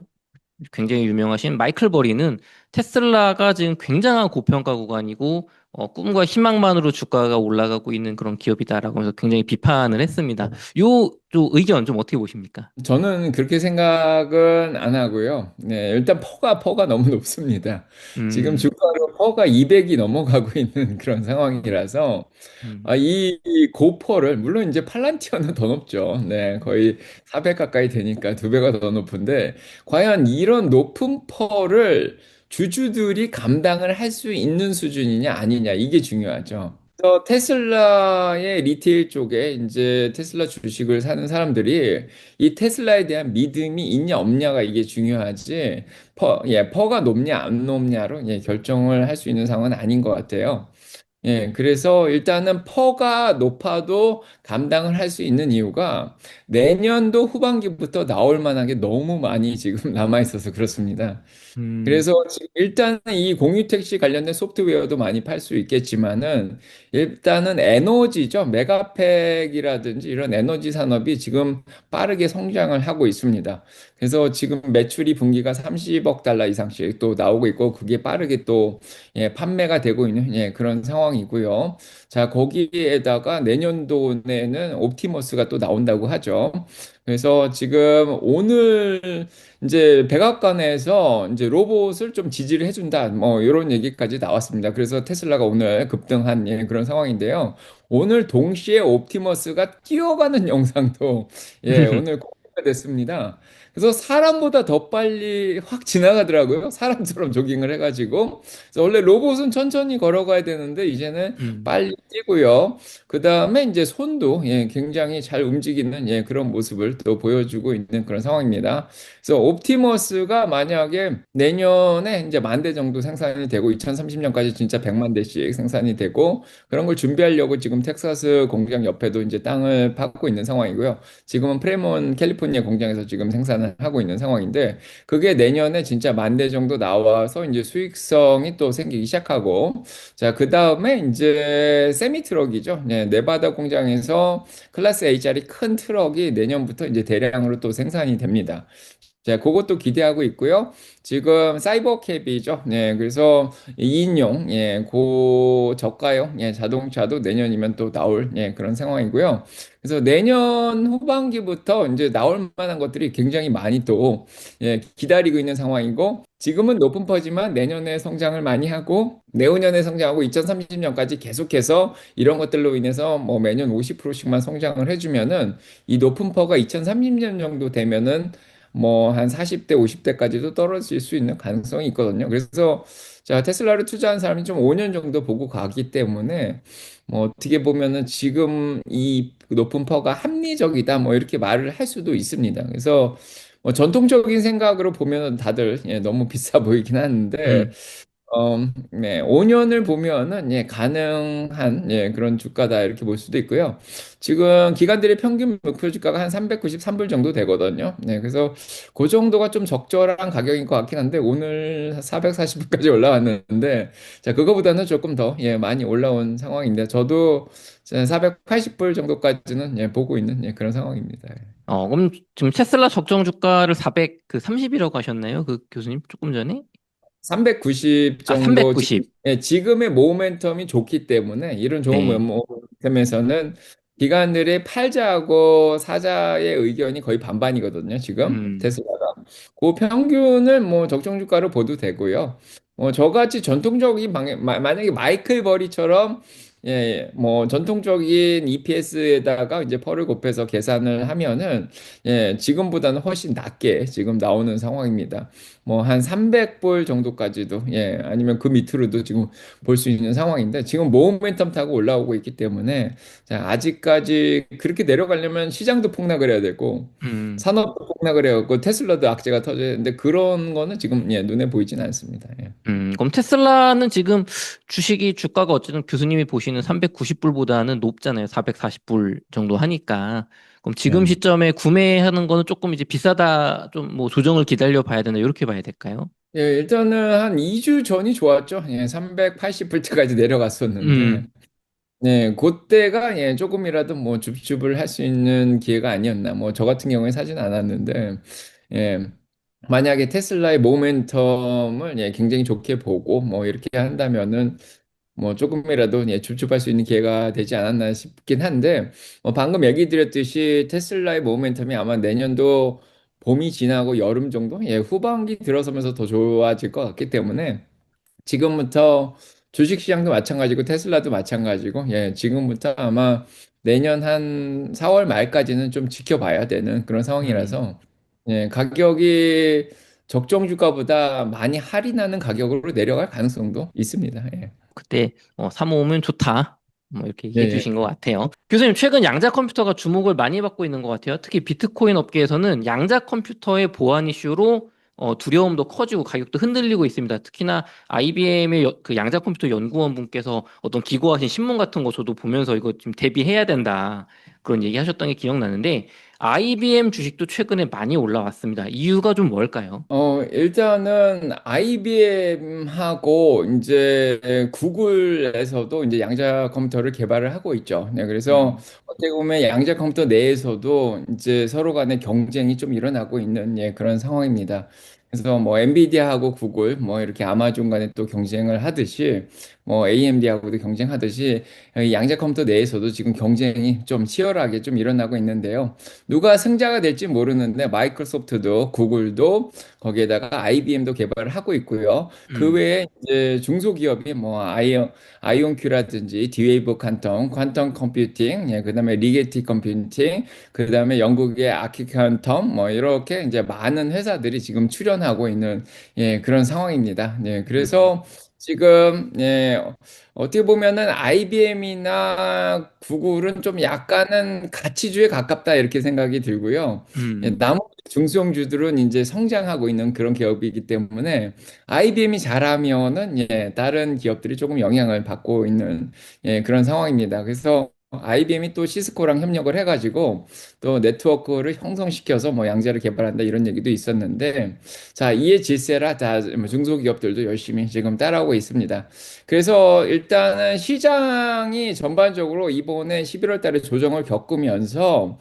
굉장히 유명하신 마이클 버리는 테슬라가 지금 굉장한 고평가 구간이고 꿈과 희망만으로 주가가 올라가고 있는 그런 기업이다라고 하면서 굉장히 비판을 했습니다. 요 의견 좀 어떻게 보십니까? 저는 그렇게 생각은 안 하고요. 네, 일단 퍼가 너무 높습니다. 지금 음, 주가로 퍼가 200이 넘어가고 있는 그런 상황이라서 음, 이 고퍼를 물론 이제 팔란티어는 더 높죠. 네, 거의 400 가까이 되니까 두 배가 더 높은데 과연 이런 높은 퍼를 주주들이 감당을 할 수 있는 수준이냐 아니냐 이게 중요하죠. 그래서 테슬라의 리테일 쪽에 이제 테슬라 주식을 사는 사람들이 이 테슬라에 대한 믿음이 있냐 없냐가 이게 중요하지 퍼가 높냐 안 높냐로 예, 결정을 할 수 있는 상황은 아닌 것 같아요. 예, 그래서 일단은 퍼가 높아도 감당을 할 수 있는 이유가 내년도 후반기부터 나올 만한 게 너무 많이 지금 남아 있어서 그렇습니다. 음, 그래서 지금 일단은 이 공유 택시 관련된 소프트웨어도 많이 팔 수 있겠지만은 일단은 에너지죠. 메가팩이라든지 이런 에너지 산업이 지금 빠르게 성장을 하고 있습니다. 그래서 지금 매출이 분기가 30억 달러 이상씩 또 나오고 있고 그게 빠르게 또 예, 판매가 되고 있는 예, 그런 상황이고요. 자, 거기에다가 내년도에는 옵티머스가 또 나온다고 하죠. 그래서 지금 오늘 이제 백악관에서 이제 로봇을 좀 지지를 해준다. 뭐 이런 얘기까지 나왔습니다. 그래서 테슬라가 오늘 급등한 예, 그런 상황인데요. 오늘 동시에 옵티머스가 뛰어가는 영상도 예, 오늘 공개가 됐습니다. 그래서 사람보다 더 빨리 확 지나가더라고요. 사람처럼 조깅을 해가지고. 그래서 원래 로봇은 천천히 걸어가야 되는데 이제는 음, 빨리 뛰고요. 그 다음에 이제 손도 예, 굉장히 잘 움직이는 예, 그런 모습을 또 보여주고 있는 그런 상황입니다. 그래서 옵티머스가 만약에 내년에 이제 1만 대 정도 생산이 되고 2030년까지 진짜 100만 대씩 생산이 되고 그런 걸 준비하려고 지금 텍사스 공장 옆에도 이제 땅을 파고 있는 상황이고요. 지금은 프레몬 캘리포니아 공장에서 지금 생산을 하고 있는 상황인데 그게 내년에 진짜 1만 대 정도 나와서 이제 수익성이 또 생기기 시작하고 자, 그 다음에 이제 세미 트럭이죠. 네, 네바다 공장에서 클래스 A짜리 큰 트럭이 내년부터 이제 대량으로 또 생산이 됩니다. 자, 그것도 기대하고 있고요. 지금 사이버캡이죠. 네, 그래서 2인용, 예, 고저가형, 예, 자동차도 내년이면 또 나올, 예, 그런 상황이고요. 그래서 내년 후반기부터 이제 나올 만한 것들이 굉장히 많이 또, 예, 기다리고 있는 상황이고, 지금은 높은 퍼지만 내년에 성장을 많이 하고, 내후년에 성장하고 2030년까지 계속해서 이런 것들로 인해서 뭐 매년 50%씩만 성장을 해주면은 이 높은 퍼가 2030년 정도 되면은 뭐 한 40대, 50대까지도 떨어질 수 있는 가능성이 있거든요. 그래서 자, 테슬라를 투자한 사람이 좀 5년 정도 보고 가기 때문에 뭐 어떻게 보면은 지금 이 높은 퍼가 합리적이다 뭐 이렇게 말을 할 수도 있습니다. 그래서 뭐 전통적인 생각으로 보면은 다들 예, 너무 비싸 보이긴 하는데 음. 네, 5년을 보면은 예, 가능한 예, 그런 주가다 이렇게 볼 수도 있고요. 지금 기관들의 평균 목표 주가가 한 393불 정도 되거든요. 네, 그래서 그 정도가 좀 적절한 가격인 것 같긴 한데 오늘 440불까지 올라왔는데 자, 그거보다는 조금 더 예, 많이 올라온 상황인데 저도 480불 정도까지는 예, 보고 있는 예, 그런 상황입니다. 그럼 지금 테슬라 적정 주가를 430이라고 하셨나요? 그 교수님 조금 전에? 390 아, 정도 390. 예, 지금의 모멘텀이 좋기 때문에 이런 좋은 네. 모멘텀에서는 기관들의 팔자하고 사자의 의견이 거의 반반이거든요. 지금 음. 테슬라가 그 평균을 뭐 적정 주가로 보도 되고요. 저같이 전통적인 만약에 마이클 버리처럼 예, 뭐 전통적인 EPS에다가 이제 펄을 곱해서 계산을 하면은 예, 지금보다는 훨씬 낮게 지금 나오는 상황입니다. 뭐 한 300불 정도까지도 예 아니면 그 밑으로도 지금 볼 수 있는 상황인데 지금 모멘텀 타고 올라오고 있기 때문에 자, 아직까지 그렇게 내려가려면 시장도 폭락을 해야 되고 음. 산업도 폭락을 해야 되고 테슬라도 악재가 터져야 되는데 그런 거는 지금 예 눈에 보이진 않습니다. 예. 그럼 테슬라는 지금 주식이 주가가 어쨌든 교수님이 보시는 390불보다는 높잖아요. 440불 정도 하니까. 그럼 지금 네. 시점에 구매하는 거는 조금 이제 비싸다, 좀 뭐 조정을 기다려 봐야 되나, 이렇게 봐야 될까요? 예, 일단은 한 2주 전이 좋았죠. 예, 380불 때까지 내려갔었는데 음. 네, 그때가 예, 조금이라도 뭐 줍줍을 할 수 있는 기회가 아니었나. 뭐 저 같은 경우에 사진 않았는데, 예, 만약에 테슬라의 모멘텀을 예, 굉장히 좋게 보고 뭐 이렇게 한다면은 뭐 조금이라도 예, 줍줍할 수 있는 기회가 되지 않았나 싶긴 한데, 방금 얘기 드렸듯이 테슬라의 모멘텀이 아마 내년도 봄이 지나고 여름 정도, 예, 후반기 들어서면서 더 좋아질 것 같기 때문에. 지금부터 주식시장도 마찬가지고 테슬라도 마찬가지고 예, 지금부터 아마 내년 한 4월 말까지는 좀 지켜봐야 되는 그런 음. 상황이라서 예, 가격이 적정 주가보다 많이 할인하는 가격으로 내려갈 가능성도 있습니다. 예. 그때 사모으면 좋다. 뭐 이렇게 예, 얘기해 예. 주신 것 같아요. 교수님, 최근 양자 컴퓨터가 주목을 많이 받고 있는 것 같아요. 특히 비트코인 업계에서는 양자 컴퓨터의 보안 이슈로 두려움도 커지고 가격도 흔들리고 있습니다. 특히나 IBM의 그 양자 컴퓨터 연구원 분께서 어떤 기고하신 신문 같은 거 저도 보면서 이거 좀 대비해야 된다, 그런 얘기 하셨던 게 기억나는데, IBM 주식도 최근에 많이 올라왔습니다. 이유가 좀 뭘까요? 일단은 IBM하고 이제 구글에서도 이제 양자 컴퓨터를 개발을 하고 있죠. 네, 그래서 음. 어떻게 보면 양자 컴퓨터 내에서도 이제 서로 간의 경쟁이 좀 일어나고 있는 예, 그런 상황입니다. 그래서 뭐 엔비디아하고 구글, 뭐 이렇게 아마존 간에 또 경쟁을 하듯이 뭐 AMD하고도 경쟁하듯이 이 양자 컴퓨터 내에서도 지금 경쟁이 좀 치열하게 좀 일어나고 있는데요. 누가 승자가 될지 모르는데 마이크로소프트도 구글도 거기에다가 IBM도 개발을 하고 있고요. 그 음. 외에 이제 중소기업이 뭐 아이온큐라든지 디웨이브 퀀텀 컴퓨팅, 예, 그다음에 리게티 컴퓨팅, 그다음에 영국의 아키칸텀 뭐 이렇게 이제 많은 회사들이 지금 출연하고 있는 예, 그런 상황입니다. 예, 음. 그래서 지금 예, 어떻게 보면은 IBM이나 구글은 좀 약간은 가치주에 가깝다 이렇게 생각이 들고요. 예, 음. 나머지 중소형주들은 이제 성장하고 있는 그런 기업이기 때문에 IBM이 잘하면은 예, 다른 기업들이 조금 영향을 받고 있는 예, 그런 상황입니다. 그래서 IBM이 또 시스코랑 협력을 해가지고 또 네트워크를 형성시켜서 뭐 양자를 개발한다 이런 얘기도 있었는데 자, 이에 질세라 다 중소기업들도 열심히 지금 따라오고 있습니다. 그래서 일단은 시장이 전반적으로 이번에 11월 달에 조정을 겪으면서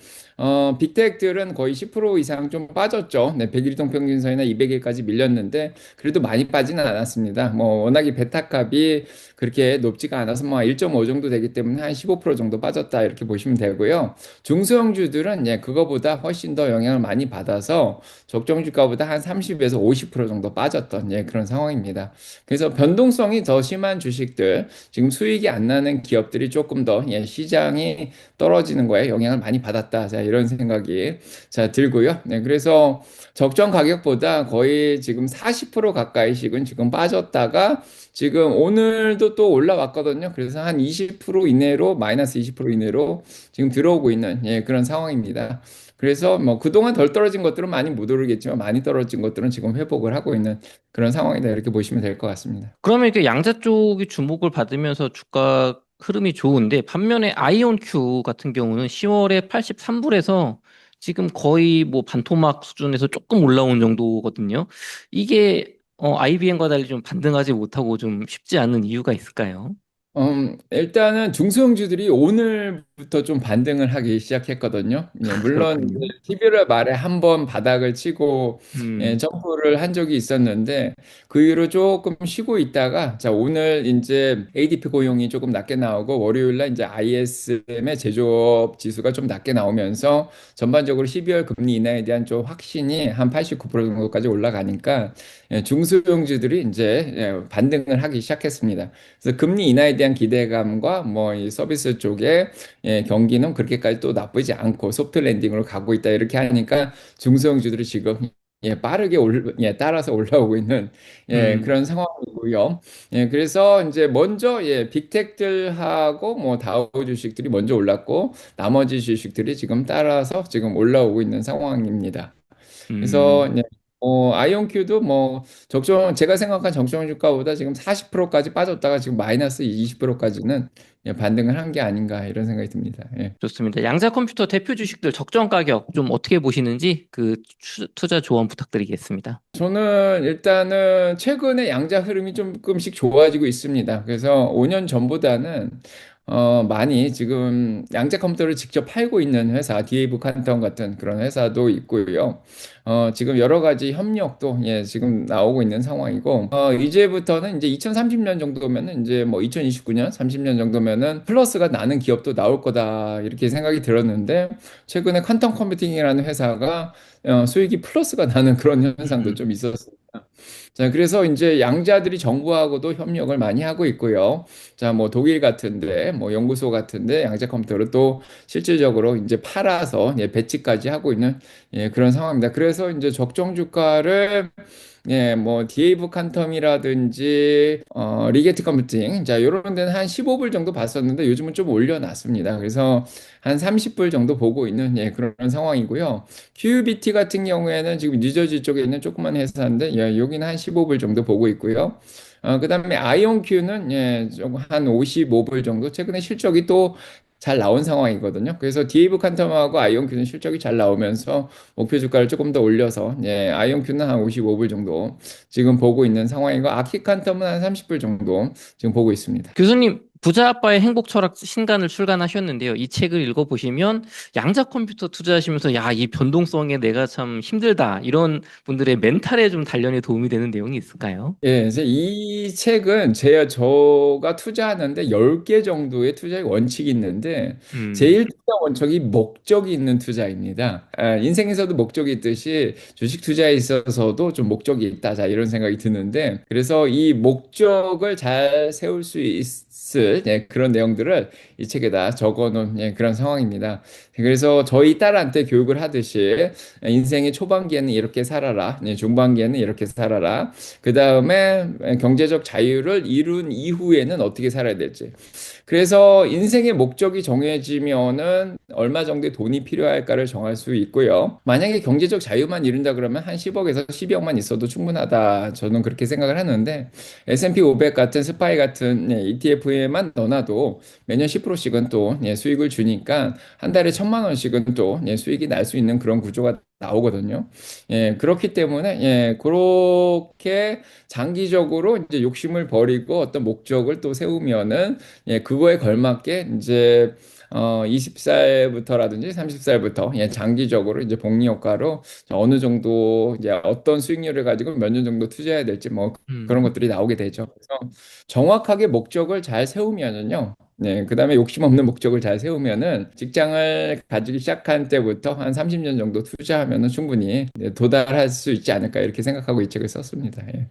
빅텍들은 거의 10% 이상 좀 빠졌죠. 네, 100일 이동 평균선이나 200일까지 밀렸는데 그래도 많이 빠지는 않았습니다. 뭐 워낙에 베타값이 그렇게 높지가 않아서 뭐 1.5 정도 되기 때문에 한 15% 정도 빠졌다 이렇게 보시면 되고요. 중소형주들은 예, 그거보다 훨씬 더 영향을 많이 받아서 적정주가보다 한 30에서 50% 정도 빠졌던 예, 그런 상황입니다. 그래서 변동성이 더 심한 주식들, 지금 수익이 안 나는 기업들이 조금 더 예, 시장이 떨어지는 거에 영향을 많이 받았다. 자, 이런 생각이 자, 들고요. 네, 그래서 적정 가격보다 거의 지금 40% 가까이씩은 지금 빠졌다가 지금 오늘도 또 올라왔거든요. 그래서 한 20% 이내로 마이너스 20% 이내로 지금 들어오고 있는 예, 그런 상황입니다. 그래서 뭐 그동안 덜 떨어진 것들은 많이 못 오르겠지만 많이 떨어진 것들은 지금 회복을 하고 있는 그런 상황이다. 이렇게 보시면 될 것 같습니다. 그러면 이렇게 양자 쪽이 주목을 받으면서 주가 흐름이 좋은데 반면에 아이온큐 같은 경우는 10월에 83불에서 지금 거의 뭐 반토막 수준에서 조금 올라온 정도거든요. 이게 IBM과 달리 좀 반등하지 못하고 좀 쉽지 않은 이유가 있을까요? 일단은 중소형주들이 오늘부터 좀 반등을 하기 시작했거든요. 예, 물론 이제 그렇군요. 11월 말에 한 번 바닥을 치고 예, 음, 점프를 한 적이 있었는데 그 이후로 조금 쉬고 있다가 자 오늘 이제 ADP 고용이 조금 낮게 나오고 월요일 날 이제 ISM의 제조업 지수가 좀 낮게 나오면서 전반적으로 12월 금리 인하에 대한 좀 확신이 한 89% 정도까지 올라가니까 예, 중소형주들이 이제 예, 반등을 하기 시작했습니다. 그래서 금리 인하에 대한 기대감과 뭐 이 서비스 쪽에 예, 경기는 그렇게까지 또 나쁘지 않고 소프트 랜딩으로 가고 있다 이렇게 하니까 중소형주들이 지금 예, 빠르게 예, 따라서 올라오고 있는 예, 음, 그런 상황이고요. 예, 그래서 이제 먼저 예, 빅텍들하고 뭐 다우 주식들이 먼저 올랐고 나머지 주식들이 지금 따라서 지금 올라오고 있는 상황입니다. 그래서 음. 이제 아이온큐도 뭐 적정 제가 생각한 적정 주가보다 지금 40%까지 빠졌다가 지금 마이너스 20%까지는 반등을 한 게 아닌가 이런 생각이 듭니다. 예. 좋습니다. 양자 컴퓨터 대표 주식들 적정 가격 좀 어떻게 보시는지 그 투자 조언 부탁드리겠습니다. 저는 일단은 최근에 양자 흐름이 조금씩 좋아지고 있습니다. 그래서 5년 전보다는 많이 지금 양자 컴퓨터를 직접 팔고 있는 회사, DA 북한텀 같은 그런 회사도 있고요. 지금 여러 가지 협력도 예, 지금 나오고 있는 상황이고, 이제부터는 이제 2030년 정도면은 이제 뭐 2029년, 30년 정도면은 플러스가 나는 기업도 나올 거다 이렇게 생각이 들었는데, 최근에 퀀텀 컴퓨팅이라는 회사가 수익이 플러스가 나는 그런 현상도 음, 좀 있었습니다. 자, 그래서 이제 양자들이 정부하고도 협력을 많이 하고 있고요. 자, 뭐 독일 같은데, 뭐 연구소 같은데 양자 컴퓨터를 또 실질적으로 이제 팔아서 예, 배치까지 하고 있는 예, 그런 상황입니다. 그래서 이제 적정 주가를 예, 뭐 디에이브 칸텀이라든지 리게트 컴퓨팅 자, 요런 데는 한 15불 정도 봤었는데 요즘은 좀 올려놨습니다. 그래서 한 30불 정도 보고 있는 예, 그런 상황이고요. QBT 같은 경우에는 지금 뉴저지 쪽에 있는 조그만 회사인데 예, 여기는 한 15불 정도 보고 있고요. 그다음에 아이온큐는 예, 좀한 55불 정도 최근에 실적이 또 잘 나온 상황이거든요. 그래서 디에이브 칸텀하고 아이온큐는 실적이 잘 나오면서 목표 주가를 조금 더 올려서 예, 아이온큐는 한 55불 정도 지금 보고 있는 상황이고 아키칸텀은 한 30불 정도 지금 보고 있습니다. 교수님, 부자 아빠의 행복 철학 신간을 출간하셨는데요. 이 책을 읽어보시면 양자 컴퓨터 투자하시면서 야, 이 변동성에 내가 참 힘들다. 이런 분들의 멘탈에 좀 단련에 도움이 되는 내용이 있을까요? 예, 이제 이 책은 제가 투자하는데 10개 정도의 투자의 원칙이 있는데 음, 제일 투자 원칙이 목적이 있는 투자입니다. 인생에서도 목적이 있듯이 주식 투자에 있어서도 좀 목적이 있다. 자, 이런 생각이 드는데 그래서 이 목적을 잘 세울 수 있을 예, 그런 내용들을 이 책에다 적어 놓은 예, 그런 상황입니다. 그래서 저희 딸한테 교육을 하듯이 인생의 초반기에는 이렇게 살아라. 예, 중반기에는 이렇게 살아라. 그 다음에 경제적 자유를 이룬 이후에는 어떻게 살아야 될지. 그래서 인생의 목적이 정해지면은 얼마 정도의 돈이 필요할까를 정할 수 있고요. 만약에 경제적 자유만 이룬다 그러면 한 10억에서 12억만 있어도 충분하다. 저는 그렇게 생각을 하는데 S&P 500 같은 스파이 같은 ETF에만 넣어놔도 매년 10%씩은 또 수익을 주니까 한 달에 1,000만 원씩은 또 수익이 날 수 있는 그런 구조가 나오거든요. 예, 그렇기 때문에 예, 그렇게 장기적으로 이제 욕심을 버리고 어떤 목적을 또 세우면은 예, 그거에 걸맞게 이제 20살부터라든지 30살부터 예, 장기적으로 이제 복리 효과로 어느 정도 이제 어떤 수익률을 가지고 몇 년 정도 투자해야 될지 뭐 그런 음. 것들이 나오게 되죠. 그래서 정확하게 목적을 잘 세우면은요. 네, 그다음에 욕심 없는 목적을 잘 세우면은 직장을 가지기 시작한 때부터 한 30년 정도 투자하면은 충분히 네, 도달할 수 있지 않을까 이렇게 생각하고 이 책을 썼습니다. 예.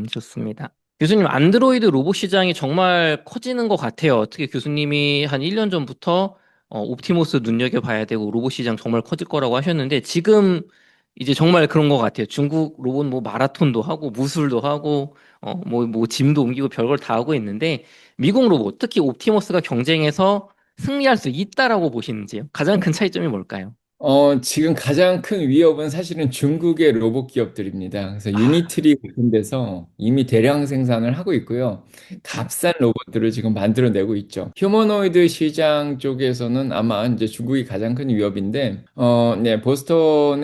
좋습니다. 교수님, 안드로이드 로봇 시장이 정말 커지는 것 같아요. 어떻게 교수님이 한 1년 전부터 옵티머스 눈여겨봐야 되고 로봇 시장 정말 커질 거라고 하셨는데 지금 이제 정말 그런 것 같아요. 중국 로봇 뭐 마라톤도 하고 무술도 하고 뭐 짐도 옮기고 별걸 다 하고 있는데 미국 로봇, 특히 옵티머스가 경쟁에서 승리할 수 있다라고 보시는지요? 가장 큰 차이점이 뭘까요? 지금 가장 큰 위협은 사실은 중국의 로봇 기업들입니다. 그래서 아, 유니트리 같은 데서 이미 대량 생산을 하고 있고요. 값싼 로봇들을 지금 만들어내고 있죠. 휴머노이드 시장 쪽에서는 아마 이제 중국이 가장 큰 위협인데, 네, 보스턴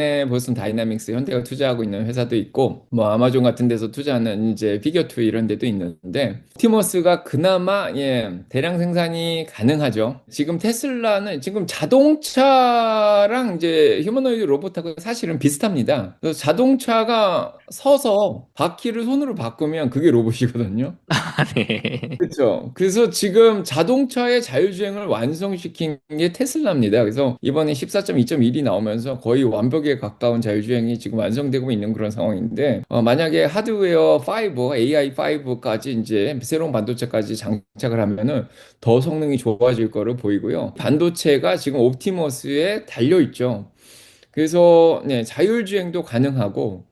다이나믹스, 현대가 투자하고 있는 회사도 있고, 뭐 아마존 같은 데서 투자하는 이제 피겨투 이런 데도 있는데, 옵티머스가 그나마 예, 대량 생산이 가능하죠. 지금 테슬라는 지금 자동차랑 이제 휴머노이드 로봇하고 사실은 비슷합니다. 그래서 자동차가 서서 바퀴를 손으로 바꾸면 그게 로봇이거든요. 네. 그렇죠. 그래서 지금 자동차의 자율주행을 완성시킨 게 테슬라입니다. 그래서 이번에 14.2.1이 나오면서 거의 완벽에 가까운 자율주행이 지금 완성되고 있는 그런 상황인데, 만약에 하드웨어 5, AI5까지 이제 새로운 반도체까지 장착을 하면은 더 성능이 좋아질 거로 보이고요. 반도체가 지금 옵티머스에 달려 있죠. 그래서 네, 자율주행도 가능하고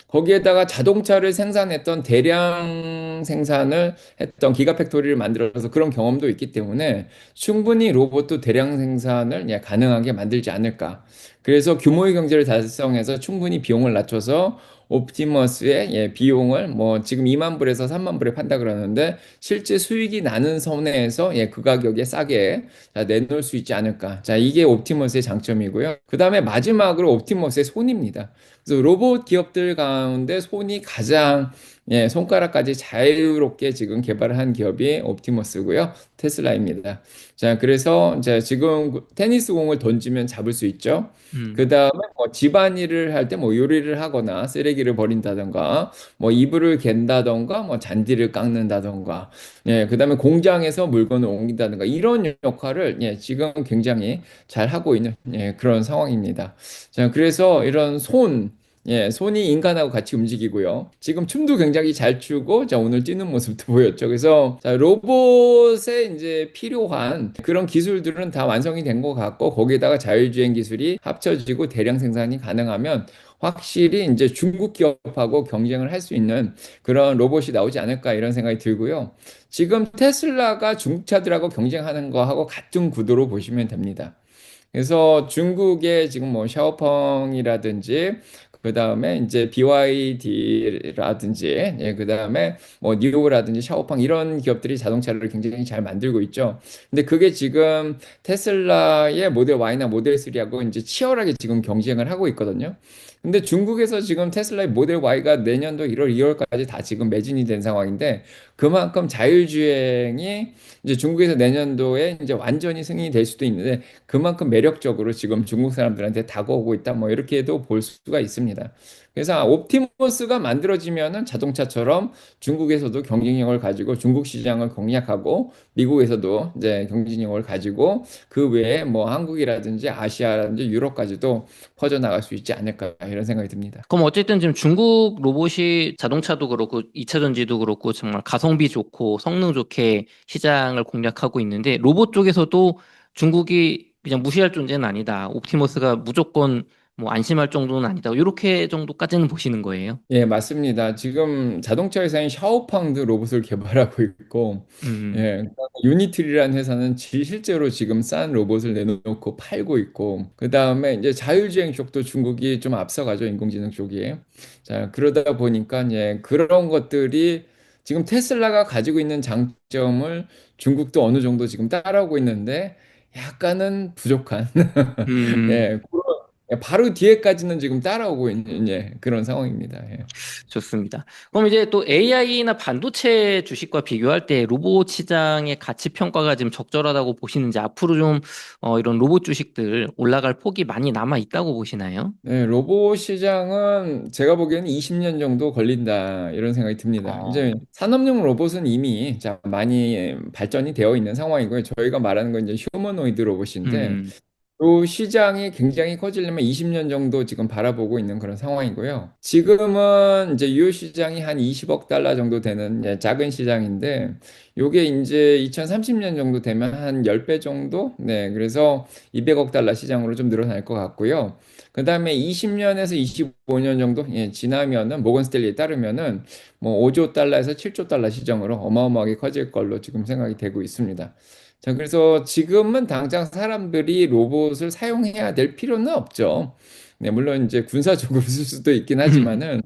거기에다가 자동차를 생산했던 대량 생산을 했던 기가팩토리를 만들어서 그런 경험도 있기 때문에 충분히 로봇도 대량 생산을 예, 가능하게 만들지 않을까. 그래서 규모의 경제를 달성해서 충분히 비용을 낮춰서 옵티머스의 예, 비용을 뭐 지금 2만 불에서 3만 불에 판다 그러는데 실제 수익이 나는 선에서 예, 그 가격에 싸게 자, 내놓을 수 있지 않을까. 자, 이게 옵티머스의 장점이고요. 그 다음에 마지막으로 옵티머스의 손입니다. 그래서 로봇 기업들 가운데 손이 가장 예, 손가락까지 자유롭게 지금 개발을 한 기업이 옵티머스고요. 테슬라입니다. 자, 그래서 이제 지금 테니스 공을 던지면 잡을 수 있죠. 그 음. 다음에 뭐 집안일을 할 때 뭐 요리를 하거나 쓰레기를 버린다던가 뭐 이불을 갠다던가 뭐 잔디를 깎는다던가 예, 그 다음에 공장에서 물건을 옮긴다던가 이런 역할을 예, 지금 굉장히 잘 하고 있는 예, 그런 상황입니다. 자, 그래서 이런 예, 손이 인간하고 같이 움직이고요. 지금 춤도 굉장히 잘 추고, 자, 오늘 뛰는 모습도 보였죠. 그래서, 자, 로봇에 이제 필요한 그런 기술들은 다 완성이 된 것 같고, 거기에다가 자율주행 기술이 합쳐지고 대량 생산이 가능하면 확실히 이제 중국 기업하고 경쟁을 할 수 있는 그런 로봇이 나오지 않을까 이런 생각이 들고요. 지금 테슬라가 중국차들하고 경쟁하는 거하고 같은 구도로 보시면 됩니다. 그래서 중국의 지금 뭐 샤오펑이라든지 그다음에 이제 BYD라든지 예, 그다음에 뭐 니오라든지 샤오펑 이런 기업들이 자동차를 굉장히 잘 만들고 있죠. 근데 그게 지금 테슬라의 모델 Y나 모델 3하고 이제 치열하게 지금 경쟁을 하고 있거든요. 근데 중국에서 지금 테슬라의 모델 Y가 내년도 1월, 2월까지 다 지금 매진이 된 상황인데 그만큼 자율주행이 이제 중국에서 내년도에 이제 완전히 승인이 될 수도 있는데 그만큼 매력적으로 지금 중국 사람들한테 다가오고 있다. 뭐 이렇게도 볼 수가 있습니다. 그래서 옵티머스가 만들어지면은 자동차처럼 중국에서도 경쟁력을 가지고 중국 시장을 공략하고 미국에서도 이제 경쟁력을 가지고 그 외에 뭐 한국이라든지 아시아라든지 유럽까지도 퍼져나갈 수 있지 않을까 이런 생각이 듭니다. 그럼 어쨌든 지금 중국 로봇이 자동차도 그렇고 2차 전지도 그렇고 정말 가성비 좋고 성능 좋게 시장을 공략하고 있는데 로봇 쪽에서도 중국이 그냥 무시할 존재는 아니다. 옵티머스가 무조건 뭐 안심할 정도는 아니다. 이렇게 정도까지는 보시는 거예요. 예, 맞습니다. 지금 자동차 회사인 샤오팡도 로봇을 개발하고 있고, 음, 예, 그다음에 유니트리라는 회사는 실제로 지금 싼 로봇을 내놓고 팔고 있고, 그 다음에 이제 자율주행 쪽도 중국이 좀 앞서가죠, 인공지능 쪽이. 자, 그러다 보니까, 예, 그런 것들이 지금 테슬라가 가지고 있는 장점을 중국도 어느 정도 지금 따라오고 있는데, 약간은 부족한, 음, 예, 바로 뒤에까지는 지금 따라오고 있는 그런 상황입니다. 예. 좋습니다. 그럼 이제 또 AI나 반도체 주식과 비교할 때 로봇 시장의 가치 평가가 지금 적절하다고 보시는지 앞으로 좀 이런 로봇 주식들 올라갈 폭이 많이 남아 있다고 보시나요? 네, 로봇 시장은 제가 보기에는 20년 정도 걸린다 이런 생각이 듭니다. 이제 어, 산업용 로봇은 이미 자, 많이 발전이 되어 있는 상황이고요. 저희가 말하는 건 이제 휴머노이드 로봇인데 음, 또 시장이 굉장히 커지려면 20년 정도 지금 바라보고 있는 그런 상황이고요. 지금은 이제 유효 시장이 한 20억 달러 정도 되는 작은 시장인데, 요게 이제 2030년 정도 되면 한 10배 정도? 네, 그래서 200억 달러 시장으로 좀 늘어날 것 같고요. 그 다음에 20년에서 25년 정도 지나면은 모건 스탠리에 따르면은 뭐 5조 달러에서 7조 달러 시장으로 어마어마하게 커질 걸로 지금 생각이 되고 있습니다. 자, 그래서 지금은 당장 사람들이 로봇을 사용해야 될 필요는 없죠. 네, 물론 이제 군사적으로 쓸 수도 있긴 하지만은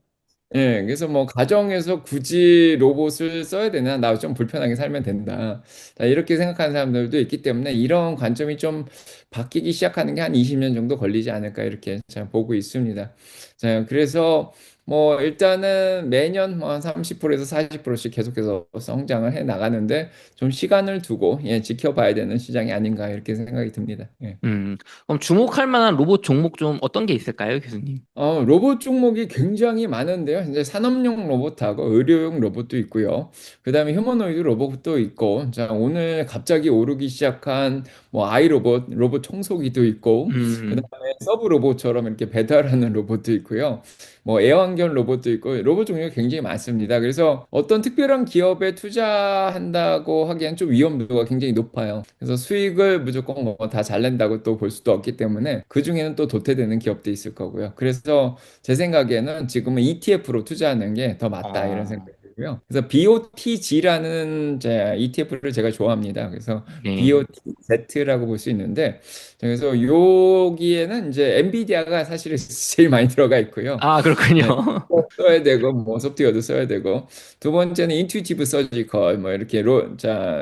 예, 그래서 뭐 가정에서 굳이 로봇을 써야 되나? 나 좀 불편하게 살면 된다. 자, 이렇게 생각하는 사람들도 있기 때문에 이런 관점이 좀 바뀌기 시작하는 게 한 20년 정도 걸리지 않을까 이렇게 잘 보고 있습니다. 자, 그래서 뭐 일단은 매년 뭐 한 30%에서 40%씩 계속해서 성장을 해 나가는데 좀 시간을 두고 지켜봐야 되는 시장이 아닌가 이렇게 생각이 듭니다. 예. 그럼 주목할 만한 로봇 종목 좀 어떤 게 있을까요, 교수님? 로봇 종목이 굉장히 많은데요. 이제 산업용 로봇하고 의료용 로봇도 있고요. 그다음에 휴머노이드 로봇도 있고, 자, 오늘 갑자기 오르기 시작한 뭐 아이로봇, 로봇 청소기도 있고, 음, 그다음에 서브 로봇처럼 이렇게 배달하는 로봇도 있고요. 뭐 애완견 로봇도 있고, 로봇 종류가 굉장히 많습니다. 그래서 어떤 특별한 기업에 투자한다고 하기엔 좀 위험도가 굉장히 높아요. 그래서 수익을 무조건 뭐 다 잘 낸다고 또 볼 수도 없기 때문에 그 중에는 또 도태되는 기업도 있을 거고요. 그래서 제 생각에는 지금은 ETF로 투자하는 게 더 맞다 이런 어, 생각이 들고요. 그래서 BOTG라는 ETF를 제가 좋아합니다. 그래서 네. BOTZ라고 볼 수 있는데 그래서 여기에는 이제 엔비디아가 사실 제일 많이 들어가 있고요. 아, 그렇군요. 네, 써야 되고 뭐 소프트웨어도 써야 되고 두 번째는 인투이티브 서지컬 뭐 이렇게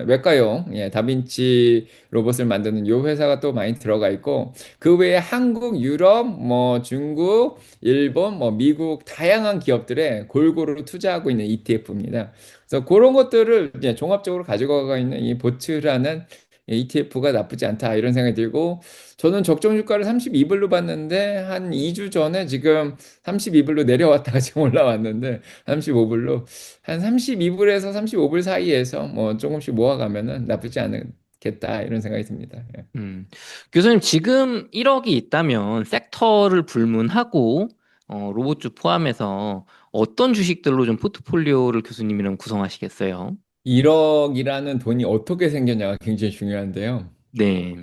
외과용 다빈치 로봇을 만드는 요 회사가 또 많이 들어가 있고 그 외에 한국, 유럽, 뭐 중국, 일본, 뭐 미국 다양한 기업들에 골고루 투자하고 있는 ETF입니다. 그래서 그런 것들을 이제 종합적으로 가지고 가 있는 이 보츠라는 ETF가 나쁘지 않다 이런 생각이 들고 저는 적정 주가를 32불로 봤는데 한 2주 전에 지금 32불로 내려왔다가 지금 올라왔는데 35불로 한 32불에서 35불 사이에서 뭐 조금씩 모아가면은 나쁘지 않겠다 이런 생각이 듭니다. 예. 음, 교수님 지금 1억이 있다면 섹터를 불문하고 로봇주 포함해서 어떤 주식들로 좀 포트폴리오를 교수님이랑 구성하시겠어요? 1억이라는 돈이 어떻게 생겼냐가 굉장히 중요한데요. 네.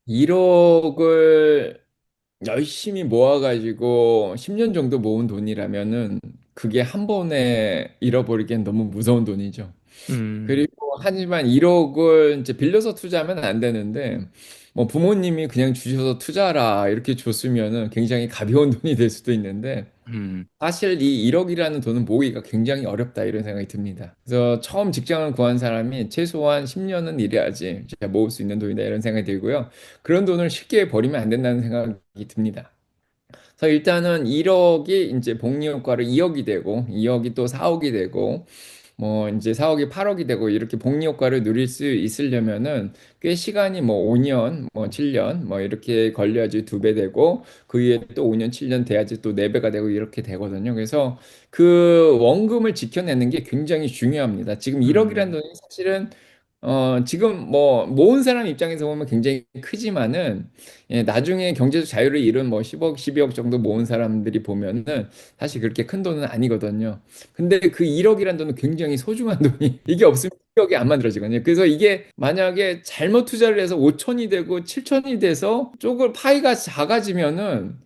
1억을 열심히 모아가지고 10년 정도 모은 돈이라면은 그게 한 번에 잃어버리기엔 너무 무서운 돈이죠. 음, 그리고 하지만 1억을 이제 빌려서 투자하면 안 되는데 뭐 부모님이 그냥 주셔서 투자하라 이렇게 줬으면은 굉장히 가벼운 돈이 될 수도 있는데 음, 사실 이 1억이라는 돈은 모으기가 굉장히 어렵다 이런 생각이 듭니다. 그래서 처음 직장을 구한 사람이 최소한 10년은 일해야지 제가 모을 수 있는 돈이다 이런 생각이 들고요. 그런 돈을 쉽게 버리면 안 된다는 생각이 듭니다. 그래서 일단은 1억이 이제 복리효과로 2억이 되고 2억이 또 4억이 되고 뭐 이제 4억이 8억이 되고 이렇게 복리 효과를 누릴 수 있으려면은 꽤 시간이 뭐 5년, 뭐 7년 뭐 이렇게 걸려야지 2배 되고 그 위에 또 5년, 7년 돼야지 또 4배가 되고 이렇게 되거든요. 그래서 그 원금을 지켜내는 게 굉장히 중요합니다. 지금 1억이라는 음, 돈이 사실은 지금 뭐 모은 사람 입장에서 보면 굉장히 크지만은 나중에 경제적 자유를 이룬 뭐 10억, 12억 정도 모은 사람들이 보면은 사실 그렇게 큰 돈은 아니거든요. 근데 그 1억이란 돈은 굉장히 소중한 돈이 이게 없으면 1억이 안 만들어지거든요. 그래서 이게 만약에 잘못 투자를 해서 5천이 되고 7천이 돼서 쪽을 파이가 작아지면은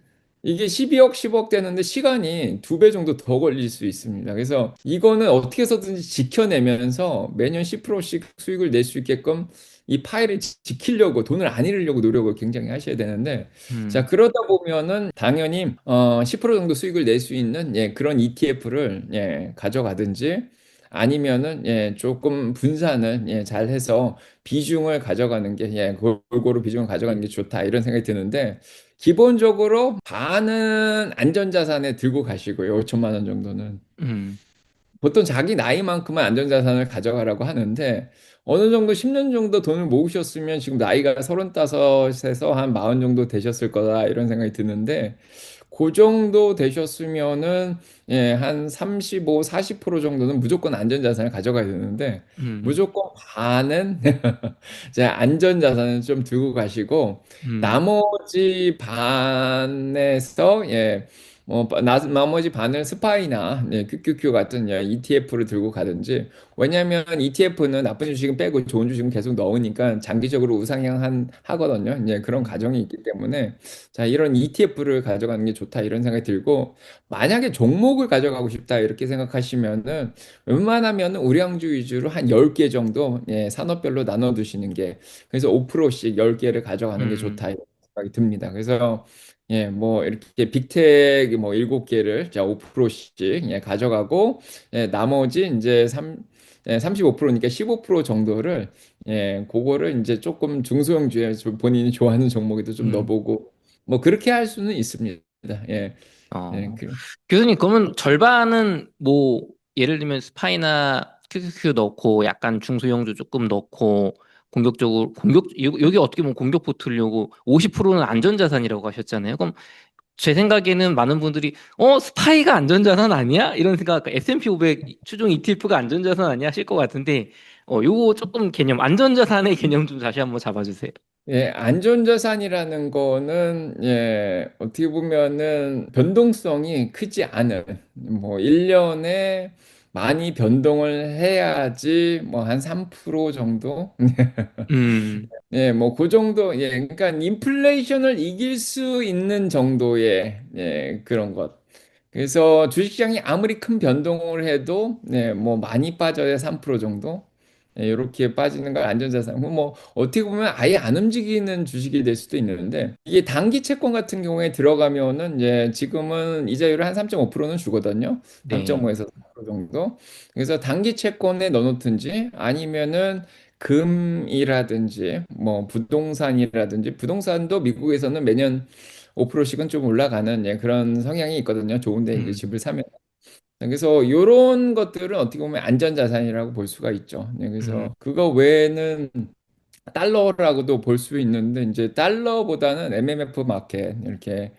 이게 12억, 10억 되는데 시간이 2배 정도 더 걸릴 수 있습니다. 그래서 이거는 어떻게 해서든지 지켜내면서 매년 10%씩 수익을 낼 수 있게끔 이 파이를 지키려고 돈을 안 잃으려고 노력을 굉장히 하셔야 되는데 자, 음, 그러다 보면은 당연히 10% 정도 수익을 낼 수 있는 그런 ETF를 가져가든지 아니면은 조금 분산을 잘 해서 비중을 가져가는 게 골고루 비중을 가져가는 게 좋다 이런 생각이 드는데 기본적으로 반은 안전자산에 들고 가시고요. 5천만 원 정도는. 음, 보통 자기 나이만큼은 안전자산을 가져가라고 하는데 어느 정도 10년 정도 돈을 모으셨으면 지금 나이가 35에서 한 40 정도 되셨을 거다 이런 생각이 드는데 그 정도 되셨으면은 예, 한 35, 40% 정도는 무조건 안전자산을 가져가야 되는데 음, 무조건 반은 이제 안전자산을 좀 들고 가시고 음, 나머지 반에서 예, 나머지 반을 스파이나 예, QQQ 같은 예, ETF를 들고 가든지 왜냐하면 ETF는 나쁜 주식은 빼고 좋은 주식은 계속 넣으니까 장기적으로 우상향한 하거든요. 예, 그런 음, 가정이 있기 때문에 자, 이런 ETF를 가져가는 게 좋다 이런 생각이 들고 만약에 종목을 가져가고 싶다 이렇게 생각하시면은 웬만하면 우량주 위주로 한 10개 정도 예, 산업별로 나눠 두시는 게 그래서 5%씩 10개를 가져가는 게 좋다 음, 이런 생각이 듭니다. 그래서 예, 뭐 이렇게 빅텍 뭐 7개를 자 5%씩 예, 가져가고 예, 나머지 이제 35%니까 15% 정도를 예, 그거를 이제 조금 중소형주에 좀 본인이 좋아하는 종목에도 좀 음. 넣어보고 뭐 그렇게 할 수는 있습니다. 예, 예, 어, 교수님, 그러면 절반은 뭐, 예를 들면 스파이나 QQQ 넣고, 약간 중소형주 조금 넣고, 여기 어떻게 보면 공격 붙으려고 50%는 안전자산이라고 하셨잖아요. 그럼 제 생각에는 많은 분들이, 스파이가 안전자산 아니야? 이런 생각, S&P 500 추종 ETF가 안전자산 아니야? 하실 것 같은데, 요거 조금 개념, 안전자산의 개념 좀 다시 한번 잡아주세요. 예, 안전자산이라는 거는, 예, 어떻게 보면은 변동성이 크지 않은, 뭐, 1년에 많이 변동을 해야지, 뭐, 한 3% 정도? 음, 예, 뭐, 그 정도, 예, 그러니까 인플레이션을 이길 수 있는 정도의, 예, 그런 것. 그래서 주식시장이 아무리 큰 변동을 해도, 네, 뭐, 많이 빠져야 3% 정도? 예, 이렇게 빠지는 걸 안전자산. 뭐, 어떻게 보면 아예 안 움직이는 주식이 될 수도 있는데, 이게 단기 채권 같은 경우에 들어가면은, 이제 지금은 이자율을 한 3.5%는 주거든요. 네. 3.5에서 4% 정도. 그래서 단기 채권에 넣어놓든지 아니면은 금이라든지 뭐 부동산이라든지 부동산도 미국에서는 매년 5%씩은 좀 올라가는 예, 그런 성향이 있거든요. 좋은데 이제 음, 집을 사면. 그래서 이런 것들은 어떻게 보면 안전자산이라고 볼 수가 있죠. 네, 음, 그래서 그거 외에는 달러라고도 볼 수 있는데 이제 달러보다는 MMF 마켓 이렇게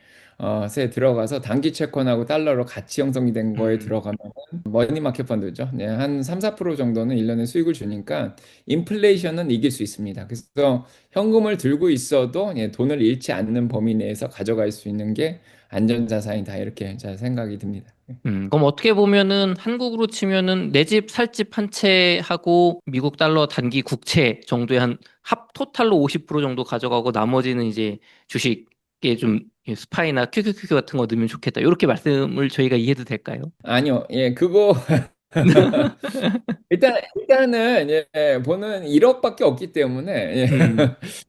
세 들어가서 단기 채권하고 달러로 같이 형성이 된 거에 음, 들어가면 머니 마켓 펀드죠. 네, 한 3, 4% 정도는 1년에 수익을 주니까 인플레이션은 이길 수 있습니다. 그래서 현금을 들고 있어도 예, 돈을 잃지 않는 범위 내에서 가져갈 수 있는 게 안전자산이다 이렇게 제 생각이 듭니다. 그럼 어떻게 보면은 한국으로 치면은 내 집 살 집 한 채 하고 미국 달러 단기 국채 정도의 한 합 토탈로 50% 정도 가져가고 나머지는 이제 주식에 좀 스파이나 QQQ 같은 거 넣으면 좋겠다. 이렇게 말씀을 저희가 이해해도 될까요? 아니요, 예, 그거 일단은 예, 보는 1억밖에 없기 때문에 예, 음,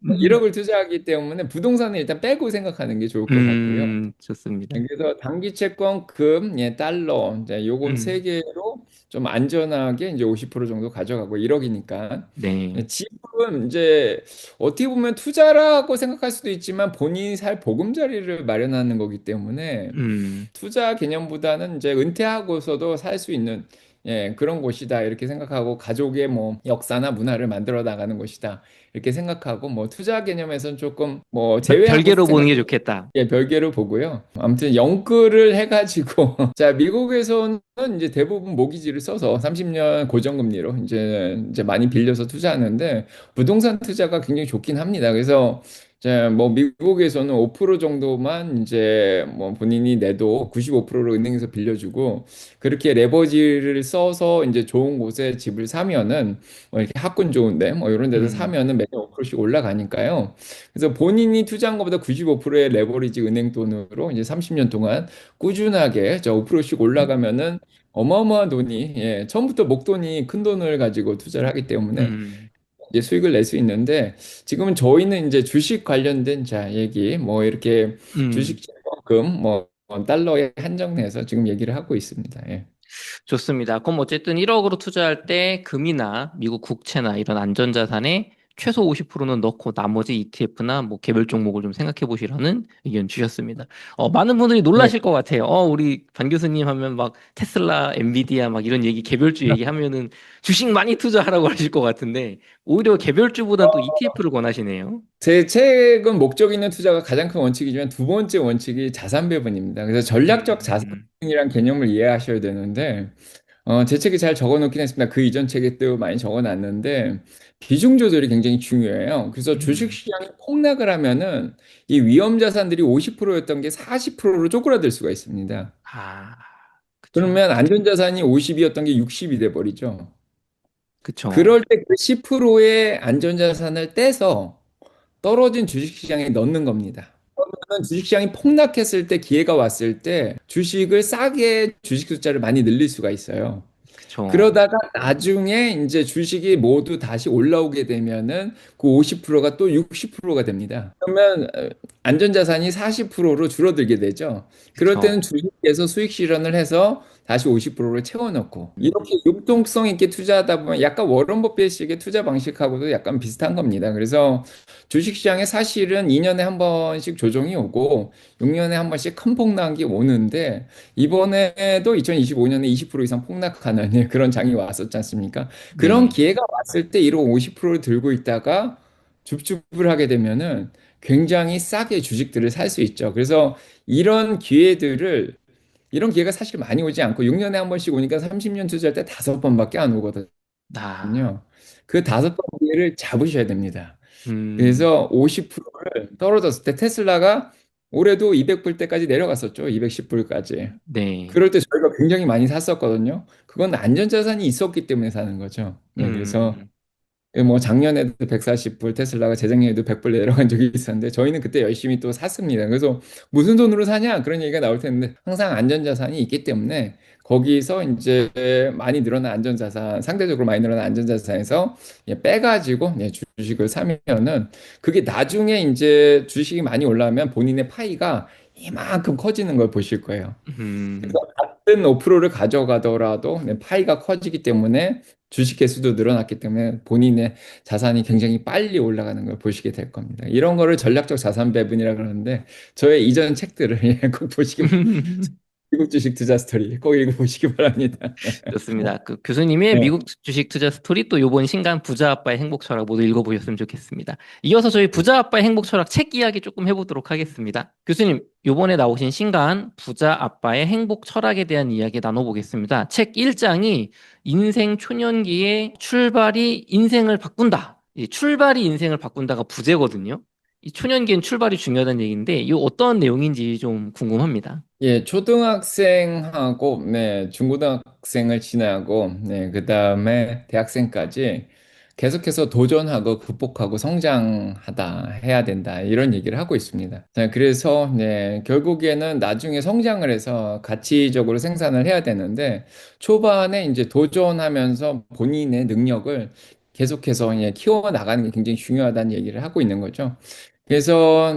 1억을 투자하기 때문에 부동산은 일단 빼고 생각하는 게 좋을 것 같고요. 좋습니다. 그래서 단기 채권, 금, 예, 달러 이제 요건 세 음, 개로 좀 안전하게 이제 50% 정도 가져가고 1억이니까 네, 집은 이제 어떻게 보면 투자라고 생각할 수도 있지만 본인이 살 보금자리를 마련하는 거기 때문에 음, 투자 개념보다는 이제 은퇴하고서도 살 수 있는 예, 그런 곳이다. 이렇게 생각하고 가족의 뭐 역사나 문화를 만들어 나가는 곳이다. 이렇게 생각하고 뭐 투자 개념에서는 조금 뭐 제외하고 별개로 보는 생각 게 좋겠다. 예, 별개로 보고요. 아무튼 영끌을 해가지고 자 미국에서는 이제 대부분 모기지를 써서 30년 고정금리로 이제 많이 빌려서 투자하는데 부동산 투자가 굉장히 좋긴 합니다. 그래서 이제 뭐 미국에서는 5% 정도만 이제 뭐 본인이 내도 95%로 은행에서 빌려주고 그렇게 레버지를 써서 이제 좋은 곳에 집을 사면은 뭐 이렇게 학군 좋은데 뭐 이런 데서 음, 사면은 매년 5%씩 올라가니까요. 그래서 본인이 투자한 것보다 95%의 레버리지 은행 돈으로 이제 30년 동안 꾸준하게 저 5%씩 올라가면은 어마어마한 돈이 예, 처음부터 목돈이 큰 돈을 가지고 투자를 하기 때문에 음, 이제 수익을 낼 수 있는데 지금은 저희는 이제 주식 관련된 자 얘기 뭐 이렇게 음. 주식 적금 뭐 달러에 한정해서 지금 얘기를 하고 있습니다. 예. 좋습니다. 그럼 어쨌든 1억으로 투자할 때 금이나 미국 국채나 이런 안전자산에 최소 50%는 넣고 나머지 ETF나 뭐 개별 종목을 좀 생각해 보시라는 의견 주셨습니다. 많은 분들이 네. 놀라실 것 같아요. 우리 반 교수님 하면 막 테슬라, 엔비디아 막 이런 얘기 개별주 얘기하면은 주식 많이 투자하라고 하실 것 같은데 오히려 개별주보단 또 ETF를 권하시네요. 제 책은 목적 있는 투자가 가장 큰 원칙이지만 두 번째 원칙이 자산 배분입니다. 그래서 전략적 음, 자산이라는 개념을 이해하셔야 되는데, 제 책에 잘 적어 놓긴 했습니다. 그 이전 책에 또 많이 적어 놨는데, 비중 조절이 굉장히 중요해요. 그래서 주식 음. 시장이 폭락을 하면은 이 위험 자산들이 50%였던 게 40%로 쪼그라들 수가 있습니다. 아, 그쵸. 그러면 안전 자산이 50이었던 게 60이 돼 버리죠. 그쵸. 그럴 때 그 10%의 안전 자산을 떼서 떨어진 주식시장에 넣는 겁니다. 그러면 주식시장이 폭락했을 때 기회가 왔을 때 주식을 싸게 주식 숫자를 많이 늘릴 수가 있어요. 그쵸. 그러다가 나중에 이제 주식이 모두 다시 올라오게 되면은 그 50%가 또 60%가 됩니다. 그러면 안전자산이 40%로 줄어들게 되죠. 그럴 때는 그쵸. 주식에서 수익 실현을 해서 다시 50%를 채워넣고 이렇게 융통성 있게 투자하다 보면 약간 워런 버핏식의 투자 방식하고도 약간 비슷한 겁니다. 그래서 주식시장에 사실은 2년에 한 번씩 조정이 오고 6년에 한 번씩 큰 폭락이 오는데 이번에도 2025년에 20% 이상 폭락하는 그런 장이 왔었지 않습니까? 그런 네. 기회가 왔을 때 이런 50%를 들고 있다가 줍줍을 하게 되면은 굉장히 싸게 주식들을 살 수 있죠. 그래서 이런 기회들을 이런 기회가 사실 많이 오지 않고 6년에 한 번씩 오니까 30년 투자할 때 5번밖에 안 오거든요. 나, 그 5번 기회를 잡으셔야 됩니다. 음, 그래서 50%를 떨어졌을 때 테슬라가 올해도 200불 때까지 내려갔었죠. 210불까지. 네. 그럴 때 저희가 굉장히 많이 샀었거든요. 그건 안전자산이 있었기 때문에 사는 거죠. 네, 그래서 음, 뭐 작년에도 140불, 테슬라가 재작년에도 100불 내려간 적이 있었는데 저희는 그때 열심히 또 샀습니다. 그래서 무슨 돈으로 사냐? 그런 얘기가 나올 텐데 항상 안전자산이 있기 때문에 거기서 이제 많이 늘어난 안전자산, 상대적으로 많이 늘어난 안전자산에서 빼가지고 주식을 사면은 그게 나중에 이제 주식이 많이 올라오면 본인의 파이가 이만큼 커지는 걸 보실 거예요. 그래서 음, 같은 5%를 가져가더라도 파이가 커지기 때문에 주식 개수도 늘어났기 때문에 본인의 자산이 굉장히 빨리 올라가는 걸 보시게 될 겁니다. 이런 거를 전략적 자산 배분이라 그러는데 저의 이전 책들을 꼭 보시기 미국 주식 투자 스토리 꼭 읽어보시기 바랍니다. 좋습니다. 그 교수님의 네. 미국 주식 투자 스토리 또 요번 신간 부자 아빠의 행복 철학 모두 읽어보셨으면 좋겠습니다. 이어서 저희 부자 아빠의 행복 철학 책 이야기 조금 해보도록 하겠습니다. 교수님, 요번에 나오신 신간 부자 아빠의 행복 철학에 대한 이야기 나눠보겠습니다. 책 1장이 인생 초년기에 출발이 인생을 바꾼다. 이 출발이 인생을 바꾼다가 부제거든요. 이 초년기엔 출발이 중요하다는 얘기인데 이 어떤 내용인지 좀 궁금합니다. 예, 초등학생하고, 중고등학생을 지나고, 그다음에 대학생까지 계속해서 도전하고 극복하고 성장하다, 해야 된다, 이런 얘기를 하고 있습니다. 자, 그래서, 결국에는 나중에 성장을 해서 가치적으로 생산을 해야 되는데, 초반에 이제 도전하면서 본인의 능력을 계속해서 키워나가는 게 굉장히 중요하다는 얘기를 하고 있는 거죠. 그래서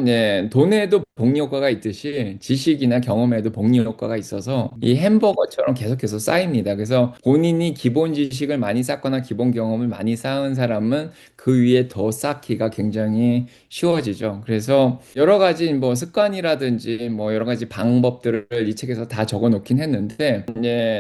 돈에도 복리 효과가 있듯이 지식이나 경험에도 복리 효과가 있어서 이 햄버거처럼 계속해서 쌓입니다. 그래서 본인이 기본 지식을 많이 쌓거나 기본 경험을 많이 쌓은 사람은 그 위에 더 쌓기가 굉장히 쉬워지죠. 그래서 여러 가지 뭐 습관이라든지 뭐 여러 가지 방법들을 이 책에서 다 적어 놓긴 했는데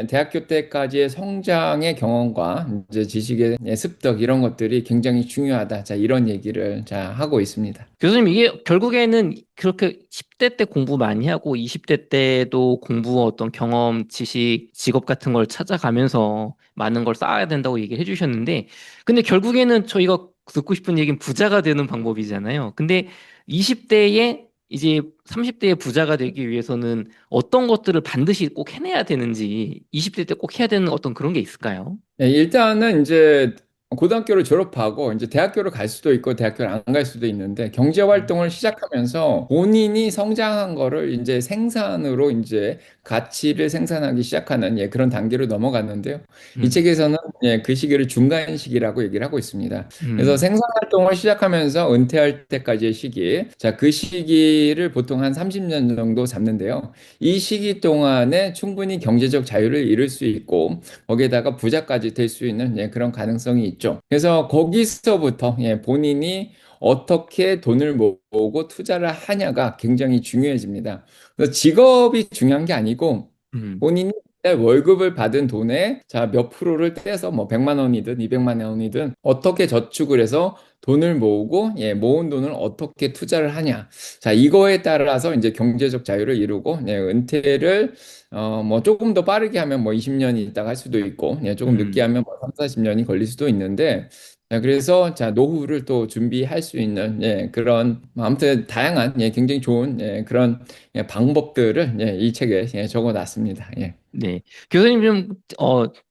대학교 때까지의 성장의 경험과 이제 지식의 습득 이런 것들이 굉장히 중요하다. 자, 이런 얘기를 자 하고 있습니다. 교수님, 이게 결국에는 그렇게 10대 때 공부 많이 하고 20대 때도 공부 어떤 경험, 지식, 직업 같은 걸 찾아가면서 많은 걸 쌓아야 된다고 얘기를 해주셨는데, 근데 결국에는 저희가 듣고 싶은 얘기는 부자가 되는 방법이잖아요. 근데 20대에 이제 30대의 부자가 되기 위해서는 어떤 것들을 반드시 꼭 해내야 되는지 20대 때 꼭 해야 되는 어떤 그런 게 있을까요? 일단은 이제 고등학교를 졸업하고 이제 대학교를 갈 수도 있고 대학교를 안 갈 수도 있는데 경제 음, 활동을 시작하면서 본인이 성장한 거를 이제 생산으로 이제 가치를 생산하기 시작하는 그런 단계로 넘어갔는데요. 이 음, 책에서는 그 시기를 중간 시기라고 얘기를 하고 있습니다. 그래서 음, 생산 활동을 시작하면서 은퇴할 때까지의 시기, 자, 그 시기를 보통 한 30년 정도 잡는데요. 이 시기 동안에 충분히 경제적 자유를 이룰 수 있고 거기에다가 부자까지 될 수 있는 그런 가능성이 있죠. 그래서 거기서부터 본인이 어떻게 돈을 모으고 투자를 하냐가 굉장히 중요해집니다. 그래서 직업이 중요한 게 아니고 음, 본인이 월급을 받은 돈에 자, 몇 프로를 떼서 뭐 100만 원이든 200만 원이든 어떻게 저축을 해서 돈을 모으고 모은 돈을 어떻게 투자를 하냐. 자, 이거에 따라서 이제 경제적 자유를 이루고 은퇴를 뭐 조금 더 빠르게 하면 뭐 20년이 있다가 할 수도 있고 조금 늦게 음, 하면 뭐 3, 40년이 걸릴 수도 있는데 자, 그래서 자, 노후를 또 준비할 수 있는 그런 뭐 아무튼 다양한 굉장히 좋은 그런 방법들을 이 책에 적어 놨습니다. 예. 네. 교수님 좀,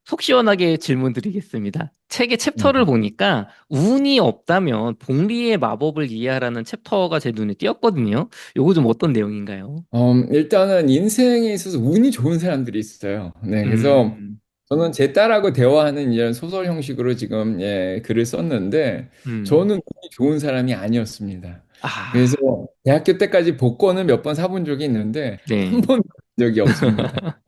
속 시원하게 질문 드리겠습니다. 책의 챕터를 네. 보니까 운이 없다면 복리의 마법을 이해하라는 챕터가 제 눈에 띄었거든요. 요거 좀 어떤 내용인가요? 일단은 인생에 있어서 운이 좋은 사람들이 있어요. 네, 그래서 음, 저는 제 딸하고 대화하는 이런 소설 형식으로 지금 글을 썼는데 음, 저는 운이 좋은 사람이 아니었습니다. 그래서 아, 대학교 때까지 복권을 몇 번 사본 적이 있는데 한 네. 번 적이 없습니다.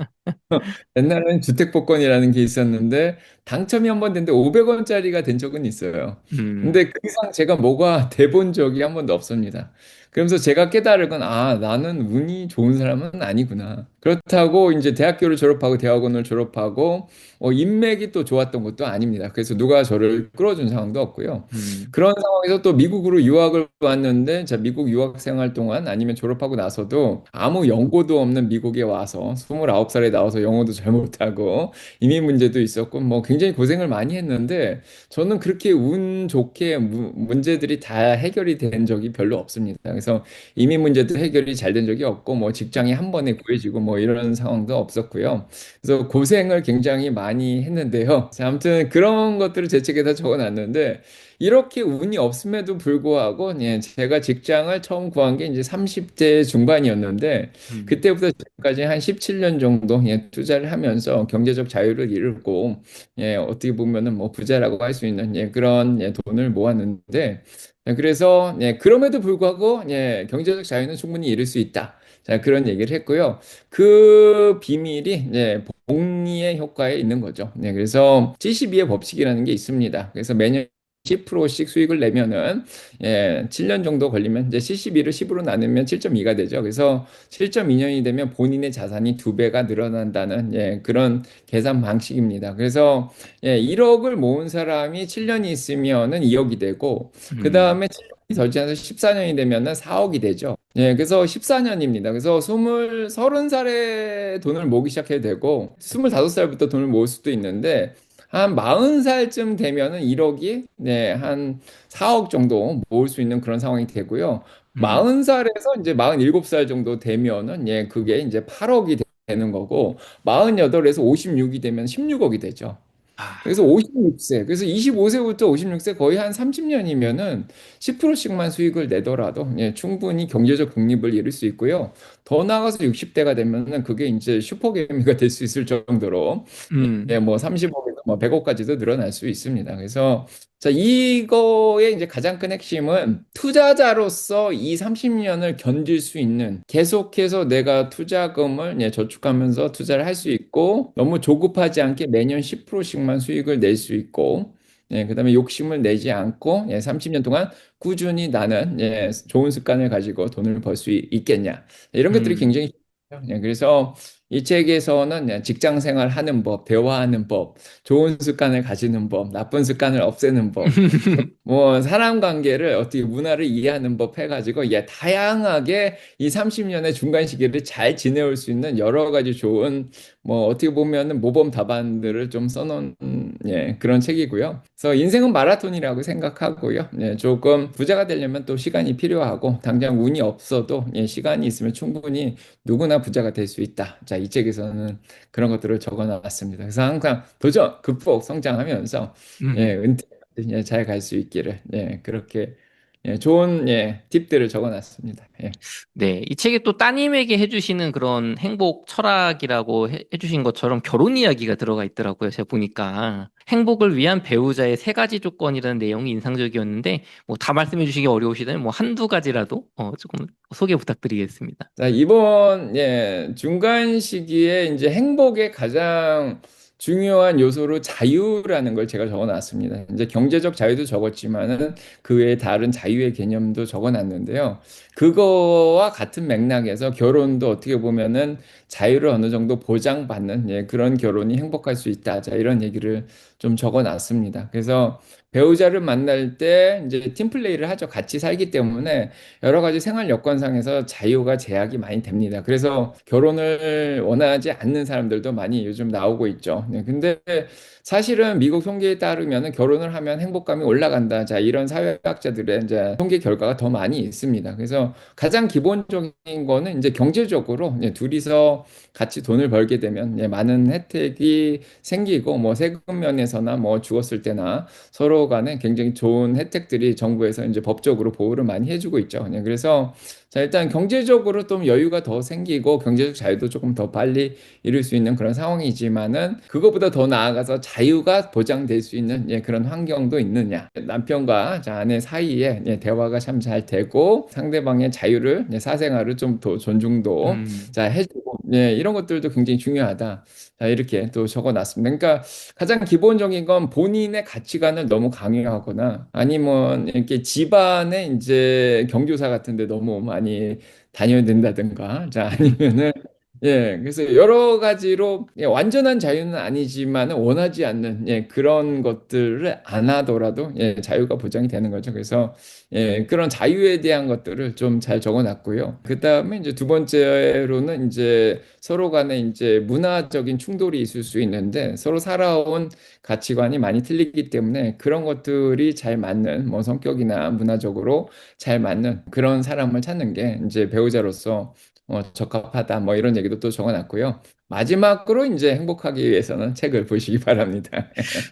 옛날에는 주택복권이라는 게 있었는데 당첨이 한 번 됐는데 500원짜리가 된 적은 있어요. 음, 근데 그 이상 제가 뭐가 돼본 적이 한 번도 없습니다. 그러면서 제가 깨달은 건, 아, 나는 운이 좋은 사람은 아니구나. 그렇다고 이제 대학교를 졸업하고 대학원을 졸업하고 인맥이 또 좋았던 것도 아닙니다. 그래서 누가 저를 끌어준 상황도 없고요. 음, 그런 상황에서 또 미국으로 유학을 왔는데, 자, 미국 유학 생활 동안 아니면 졸업하고 나서도 아무 연고도 없는 미국에 와서 29살에 나와서 영어도 잘 못하고 이민 문제도 있었고 뭐 굉장히 고생을 많이 했는데 저는 그렇게 운 좋게 문제들이 다 해결이 된 적이 별로 없습니다. 그래서 이민 문제도 해결이 잘 된 적이 없고 뭐 직장이 한 번에 구해지고 뭐 이런 상황도 없었고요. 그래서 고생을 굉장히 많이 했는데요. 자, 아무튼 그런 것들을 제 책에다 적어놨는데 이렇게 운이 없음에도 불구하고 제가 직장을 처음 구한 게 이제 30대 중반이었는데 음, 그때부터 지금까지 한 17년 정도 투자를 하면서 경제적 자유를 이루고 어떻게 보면은 뭐 부자라고 할 수 있는 그런 돈을 모았는데 그래서 그럼에도 불구하고 경제적 자유는 충분히 이룰 수 있다. 자, 그런 얘기를 했고요. 그 비밀이 복리의 효과에 있는 거죠. 그래서 72의 법칙이라는 게 있습니다. 그래서 매년 10%씩 수익을 내면은 7년 정도 걸리면 이제 72를 10으로 나누면 7.2가 되죠. 그래서 7.2년이 되면 본인의 자산이 두 배가 늘어난다는 그런 계산 방식입니다. 그래서 1억을 모은 사람이 7년이 있으면은 2억이 되고 그 음, 다음에 7년이 더 지나서 14년이 되면은 4억이 되죠. 그래서 14년입니다. 그래서 30살에 돈을 모으기 시작해도 되고 25살부터 돈을 모을 수도 있는데 한 40살쯤 되면은 1억이 한 4억 정도 모을 수 있는 그런 상황이 되고요. 음, 40살에서 이제 47살 정도 되면은 그게 이제 8억이 되는 거고 48에서 56이 되면 16억이 되죠. 그래서 아, 56세, 그래서 25세부터 56세 거의 한 30년이면은 10%씩만 수익을 내더라도 충분히 경제적 독립을 이룰 수 있고요. 더 나아가서 60대가 되면은 그게 이제 슈퍼개미가 될 수 있을 정도로 뭐 30억에서 뭐 100억까지도 늘어날 수 있습니다. 그래서 자, 이거의 이제 가장 큰 핵심은 투자자로서 이 30년을 견딜 수 있는 계속해서 내가 투자금을 저축하면서 투자를 할 수 있고 너무 조급하지 않게 매년 10%씩만 수익을 낼 수 있고 그다음에 욕심을 내지 않고 30년 동안 꾸준히 나는 좋은 습관을 가지고 돈을 벌 수 있겠냐. 이런 것들이 음, 굉장히 중요해요. 그래서 이 책에서는 그냥 직장 생활 하는 법, 대화하는 법, 좋은 습관을 가지는 법, 나쁜 습관을 없애는 법, 뭐 사람 관계를 어떻게 문화를 이해하는 법 해가지고 다양하게 이 30년의 중간 시기를 잘 지내올 수 있는 여러 가지 좋은 뭐 어떻게 보면은 모범 답안들을 좀 써놓은 그런 책이고요. 그래서 인생은 마라톤이라고 생각하고요. 조금 부자가 되려면 또 시간이 필요하고 당장 운이 없어도 시간이 있으면 충분히 누구나 부자가 될 수 있다. 자, 이 책에서는 그런 것들을 적어 놨습니다. 그래서 항상 도전, 극복, 성장하면서 음. 은퇴 잘 갈 수 있기를 그렇게 좋은 팁들을 적어 놨습니다. 예. 네, 이 책에 또 따님에게 해주시는 그런 행복 철학이라고 해주신 것처럼 결혼 이야기가 들어가 있더라고요. 제가 보니까 행복을 위한 배우자의 세 가지 조건이라는 내용이 인상적이었는데 뭐 다 말씀해 주시기 어려우시다면 뭐 한두 가지라도 조금 소개 부탁드리겠습니다. 자, 이번 중간 시기에 이제 행복의 가장 중요한 요소로 자유라는 걸 제가 적어놨습니다. 이제 경제적 자유도 적었지만은 그 외에 다른 자유의 개념도 적어놨는데요. 그거와 같은 맥락에서 결혼도 어떻게 보면은 자유를 어느 정도 보장받는 예, 그런 결혼이 행복할 수 있다. 자, 이런 얘기를 좀 적어놨습니다. 그래서 배우자를 만날 때 이제 팀플레이를 하죠. 같이 살기 때문에 여러 가지 생활 여건상에서 자유가 제약이 많이 됩니다. 그래서 결혼을 원하지 않는 사람들도 많이 요즘 나오고 있죠. 네, 근데 사실은 미국 통계에 따르면 결혼을 하면 행복감이 올라간다. 자, 이런 사회학자들의 이제 통계 결과가 더 많이 있습니다. 그래서 가장 기본적인 거는 이제 경제적으로 둘이서 같이 돈을 벌게 되면 많은 혜택이 생기고 뭐 세금 면에서나 뭐 죽었을 때나 서로 간에 굉장히 좋은 혜택들이 정부에서 이제 법적으로 보호를 많이 해주고 있죠. 그래서 자, 일단 경제적으로 좀 여유가 더 생기고 경제적 자유도 조금 더 빨리 이룰 수 있는 그런 상황이지만은 그것보다 더 나아가서 자유가 보장될 수 있는 그런 환경도 있느냐. 남편과 자, 아내 사이에 대화가 참 잘 되고 상대방의 자유를 사생활을 좀 더 존중도 음. 자, 해주고 이런 것들도 굉장히 중요하다. 자, 이렇게 또 적어놨습니다. 그러니까 가장 기본적인 건 본인의 가치관을 너무 강요하거나 아니면 이렇게 집안에 이제 경조사 같은 데 너무 많이 다녀야 된다든가 자 아니면은 그래서 여러 가지로 완전한 자유는 아니지만 원하지 않는 그런 것들을 안 하더라도 자유가 보장이 되는 거죠. 그래서 그런 자유에 대한 것들을 좀 잘 적어놨고요. 그 다음에 이제 두 번째로는 이제 서로 간에 이제 문화적인 충돌이 있을 수 있는데 서로 살아온 가치관이 많이 틀리기 때문에 그런 것들이 잘 맞는 뭐 성격이나 문화적으로 잘 맞는 그런 사람을 찾는 게 이제 배우자로서 적합하다 뭐 이런 얘기도 또 적어놨고요. 마지막으로 이제 행복하기 위해서는 책을 보시기 바랍니다.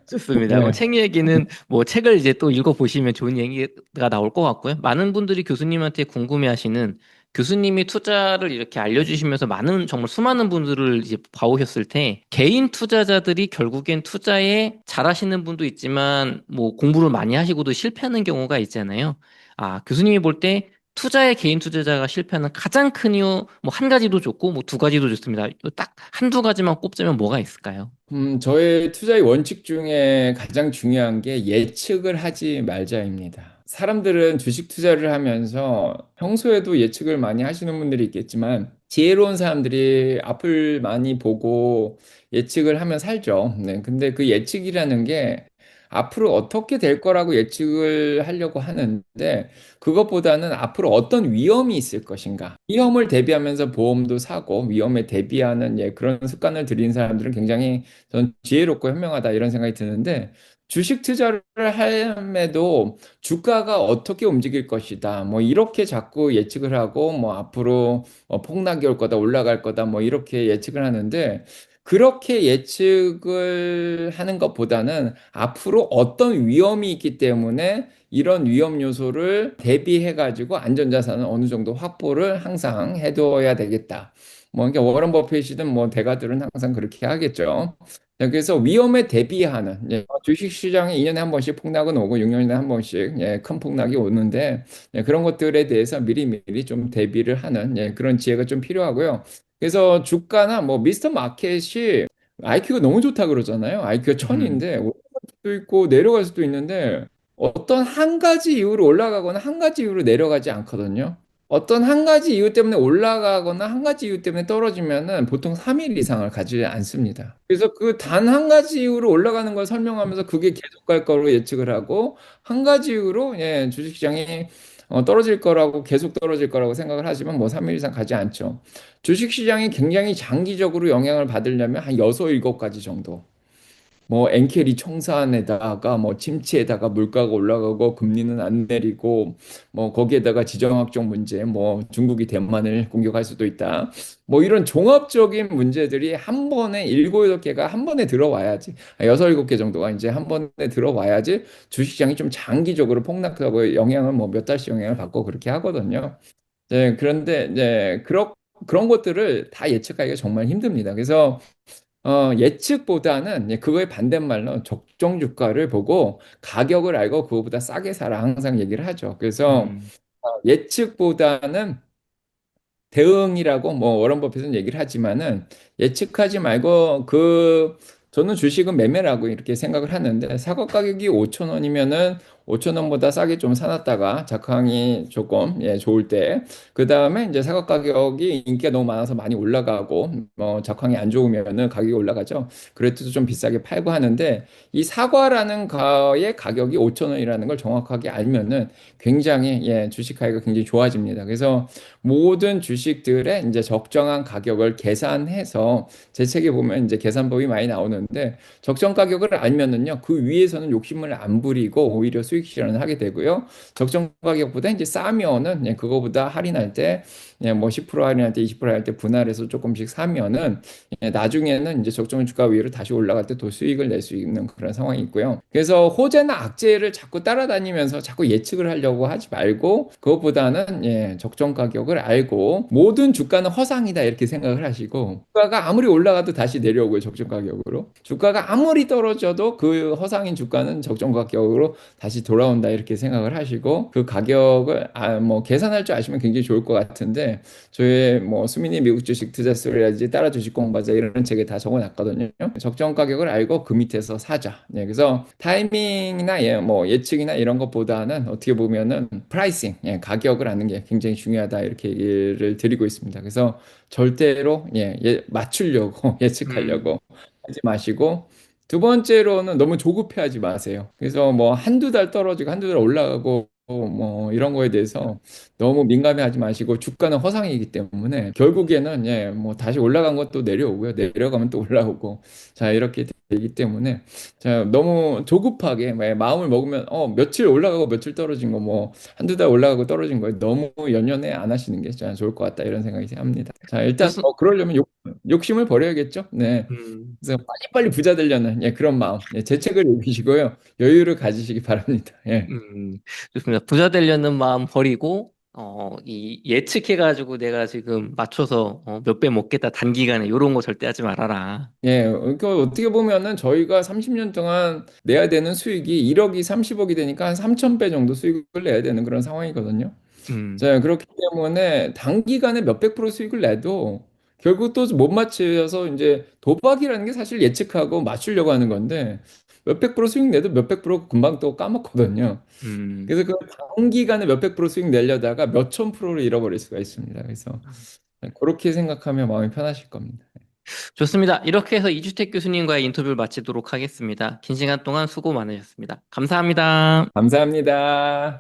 좋습니다. 뭐 네. 책 얘기는 뭐 책을 이제 또 읽어보시면 좋은 얘기가 나올 것 같고요. 많은 분들이 교수님한테 궁금해하시는 교수님이 투자를 이렇게 알려주시면서 많은 정말 수많은 분들을 이제 봐오셨을 때 개인 투자자들이 결국엔 투자에 잘하시는 분도 있지만 뭐 공부를 많이 하시고도 실패하는 경우가 있잖아요. 아, 교수님이 볼 때 투자의 개인 투자자가 실패하는 가장 큰 이유 뭐 한 가지도 좋고 뭐 두 가지도 좋습니다. 딱 한두 가지만 꼽자면 뭐가 있을까요? 저의 투자의 원칙 중에 가장 중요한 게 예측을 하지 말자입니다. 사람들은 주식 투자를 하면서 평소에도 예측을 많이 하시는 분들이 있겠지만 지혜로운 사람들이 앞을 많이 보고 예측을 하면 살죠. 네. 근데 그 예측이라는 게 앞으로 어떻게 될 거라고 예측을 하려고 하는데 그것보다는 앞으로 어떤 위험이 있을 것인가. 위험을 대비하면서 보험도 사고 위험에 대비하는 그런 습관을 들인 사람들은 굉장히 전 지혜롭고 현명하다 이런 생각이 드는데 주식 투자를 함에도 주가가 어떻게 움직일 것이다. 뭐 이렇게 자꾸 예측을 하고 뭐 앞으로 폭락이 올 거다, 올라갈 거다 뭐 이렇게 예측을 하는데 그렇게 예측을 하는 것보다는 앞으로 어떤 위험이 있기 때문에 이런 위험 요소를 대비해 가지고 안전자산을 어느 정도 확보를 항상 해둬야 되겠다. 뭐 그러니까 워런 버핏이든 뭐 대가들은 항상 그렇게 하겠죠. 그래서 위험에 대비하는 주식 시장에 2년에 한 번씩 폭락은 오고 6년에 한 번씩 큰 폭락이 오는데 그런 것들에 대해서 미리미리 좀 대비를 하는 그런 지혜가 좀 필요하고요. 그래서 주가나 뭐 미스터 마켓이 IQ가 너무 좋다 그러잖아요. IQ가 음. 천인데 올라갈 수도 있고 내려갈 수도 있는데 어떤 한 가지 이유로 올라가거나 한 가지 이유로 내려가지 않거든요. 어떤 한 가지 이유 때문에 올라가거나 한 가지 이유 때문에 떨어지면은 보통 3일 이상을 가지 않습니다. 그래서 그 단 한 가지 이유로 올라가는 걸 설명하면서 그게 계속 갈 거로 예측을 하고 한 가지 이유로 주식시장이 떨어질 거라고 계속 떨어질 거라고 생각을 하지만 뭐 3일 이상 가지 않죠. 주식시장이 굉장히 장기적으로 영향을 받으려면 한 6, 7가지 정도. 뭐 엔캐리 청산에다가 뭐 침체에다가 물가가 올라가고 금리는 안 내리고 뭐 거기에다가 지정학적 문제 뭐 중국이 대만을 공격할 수도 있다. 뭐 이런 종합적인 문제들이 한 번에 일곱 여덟 개가 한 번에 들어와야지 여섯 일곱 개 정도가 이제 한 번에 들어와야지 주식시장이 좀 장기적으로 폭락하고 영향을 뭐 몇 달씩 영향을 받고 그렇게 하거든요. 그런데 그런 것들을 다 예측하기가 정말 힘듭니다. 그래서 예측보다는 그거의 반대말로 적정 주가를 보고 가격을 알고 그거보다 싸게 사라 항상 얘기를 하죠. 그래서 음. 예측보다는 대응이라고 뭐 워런 버핏은 얘기를 하지만은 예측하지 말고 그 저는 주식은 매매라고 이렇게 생각을 하는데 사과 가격이 5천 원이면은 5천 원보다 싸게 좀 사놨다가 작황이 조금 좋을 때 그다음에 이제 사과 가격이 인기가 너무 많아서 많이 올라가고 작황이 안 좋으면은 가격이 올라가죠. 그래도 좀 비싸게 팔고 하는데 이 사과라는 거의 가격이 5천 원이라는 걸 정확하게 알면은 굉장히 주식하기가 굉장히 좋아집니다. 그래서 모든 주식들의 이제 적정한 가격을 계산해서 제 책에 보면 이제 계산법이 많이 나오는데 적정 가격을 알면은요 그 위에서는 욕심을 안 부리고 오히려 수익 실현을 하게 되고요 적정 가격보다 이제 싸면은 그거보다 할인할 때 뭐 10% 할인할 때 20% 할때 분할해서 조금씩 사면은 나중에는 이제 적정 주가 위로 다시 올라갈 때 더 수익을 낼 수 있는 그런 상황이 있고요. 그래서 호재나 악재를 자꾸 따라다니면서 자꾸 예측을 하려고 하지 말고 그것보다는 적정 가격을 알고 모든 주가는 허상이다 이렇게 생각을 하시고 주가가 아무리 올라가도 다시 내려오고요 적정 가격으로 주가가 아무리 떨어져도 그 허상인 주가는 적정 가격으로 다시 돌아온다 이렇게 생각을 하시고 그 가격을 뭐 계산할 줄 아시면 굉장히 좋을 것 같은데 저의 뭐 수민이 미국 주식 투자 스토리라든지 따라 주식 공부하자 이런 책에 다 적어놨거든요. 적정 가격을 알고 그 밑에서 사자. 그래서 타이밍이나 뭐 예측이나 이런 것보다는 어떻게 보면은 프라이싱, 가격을 아는 게 굉장히 중요하다 이렇게 얘기를 드리고 있습니다. 그래서 절대로 맞추려고 음, 예측하려고 하지 마시고 두 번째로는 너무 조급해하지 마세요. 그래서 뭐 한두 달 떨어지고 한두 달 올라가고 뭐 이런 거에 대해서 너무 민감해하지 마시고 주가는 허상이기 때문에 결국에는 뭐 다시 올라간 것도 내려오고요. 내려가면 또 올라오고 자 이렇게 되기 때문에 자 너무 조급하게 마음을 먹으면 며칠 올라가고 며칠 떨어진 거 뭐 한두 달 올라가고 떨어진 거에 너무 연연해 안 하시는 게 좋을 것 같다 이런 생각이 합니다. 자 일단 교수, 그러려면 욕심을 버려야겠죠. 네. 음, 그래서 빨리빨리 부자 되려는 그런 마음, 재책을 읽으시고요. 여유를 가지시기 바랍니다. 예. 좋습니다. 부자 되려는 마음 버리고, 이 예측해가지고 내가 지금 맞춰서 몇 배 먹겠다 단기간에 이런 거 절대 하지 말아라. 그러니까 어떻게 보면은 저희가 30년 동안 내야 되는 수익이 1억이 30억이 되니까 한 3천 배 정도 수익을 내야 되는 그런 상황이거든요. 음, 자, 그렇기 때문에 단기간에 몇백 프로 수익을 내도 결국 또 못 맞춰서 이제 도박이라는 게 사실 예측하고 맞추려고 하는 건데 몇백 프로 수익 내도 몇백 프로 금방 또 까먹거든요. 음. 그래서 그 단기간에 몇백 프로 수익 내려다가 몇천 프로를 잃어버릴 수가 있습니다. 그래서 그렇게 생각하면 마음이 편하실 겁니다. 좋습니다. 이렇게 해서 이주택 교수님과의 인터뷰를 마치도록 하겠습니다. 긴 시간 동안 수고 많으셨습니다. 감사합니다. 감사합니다.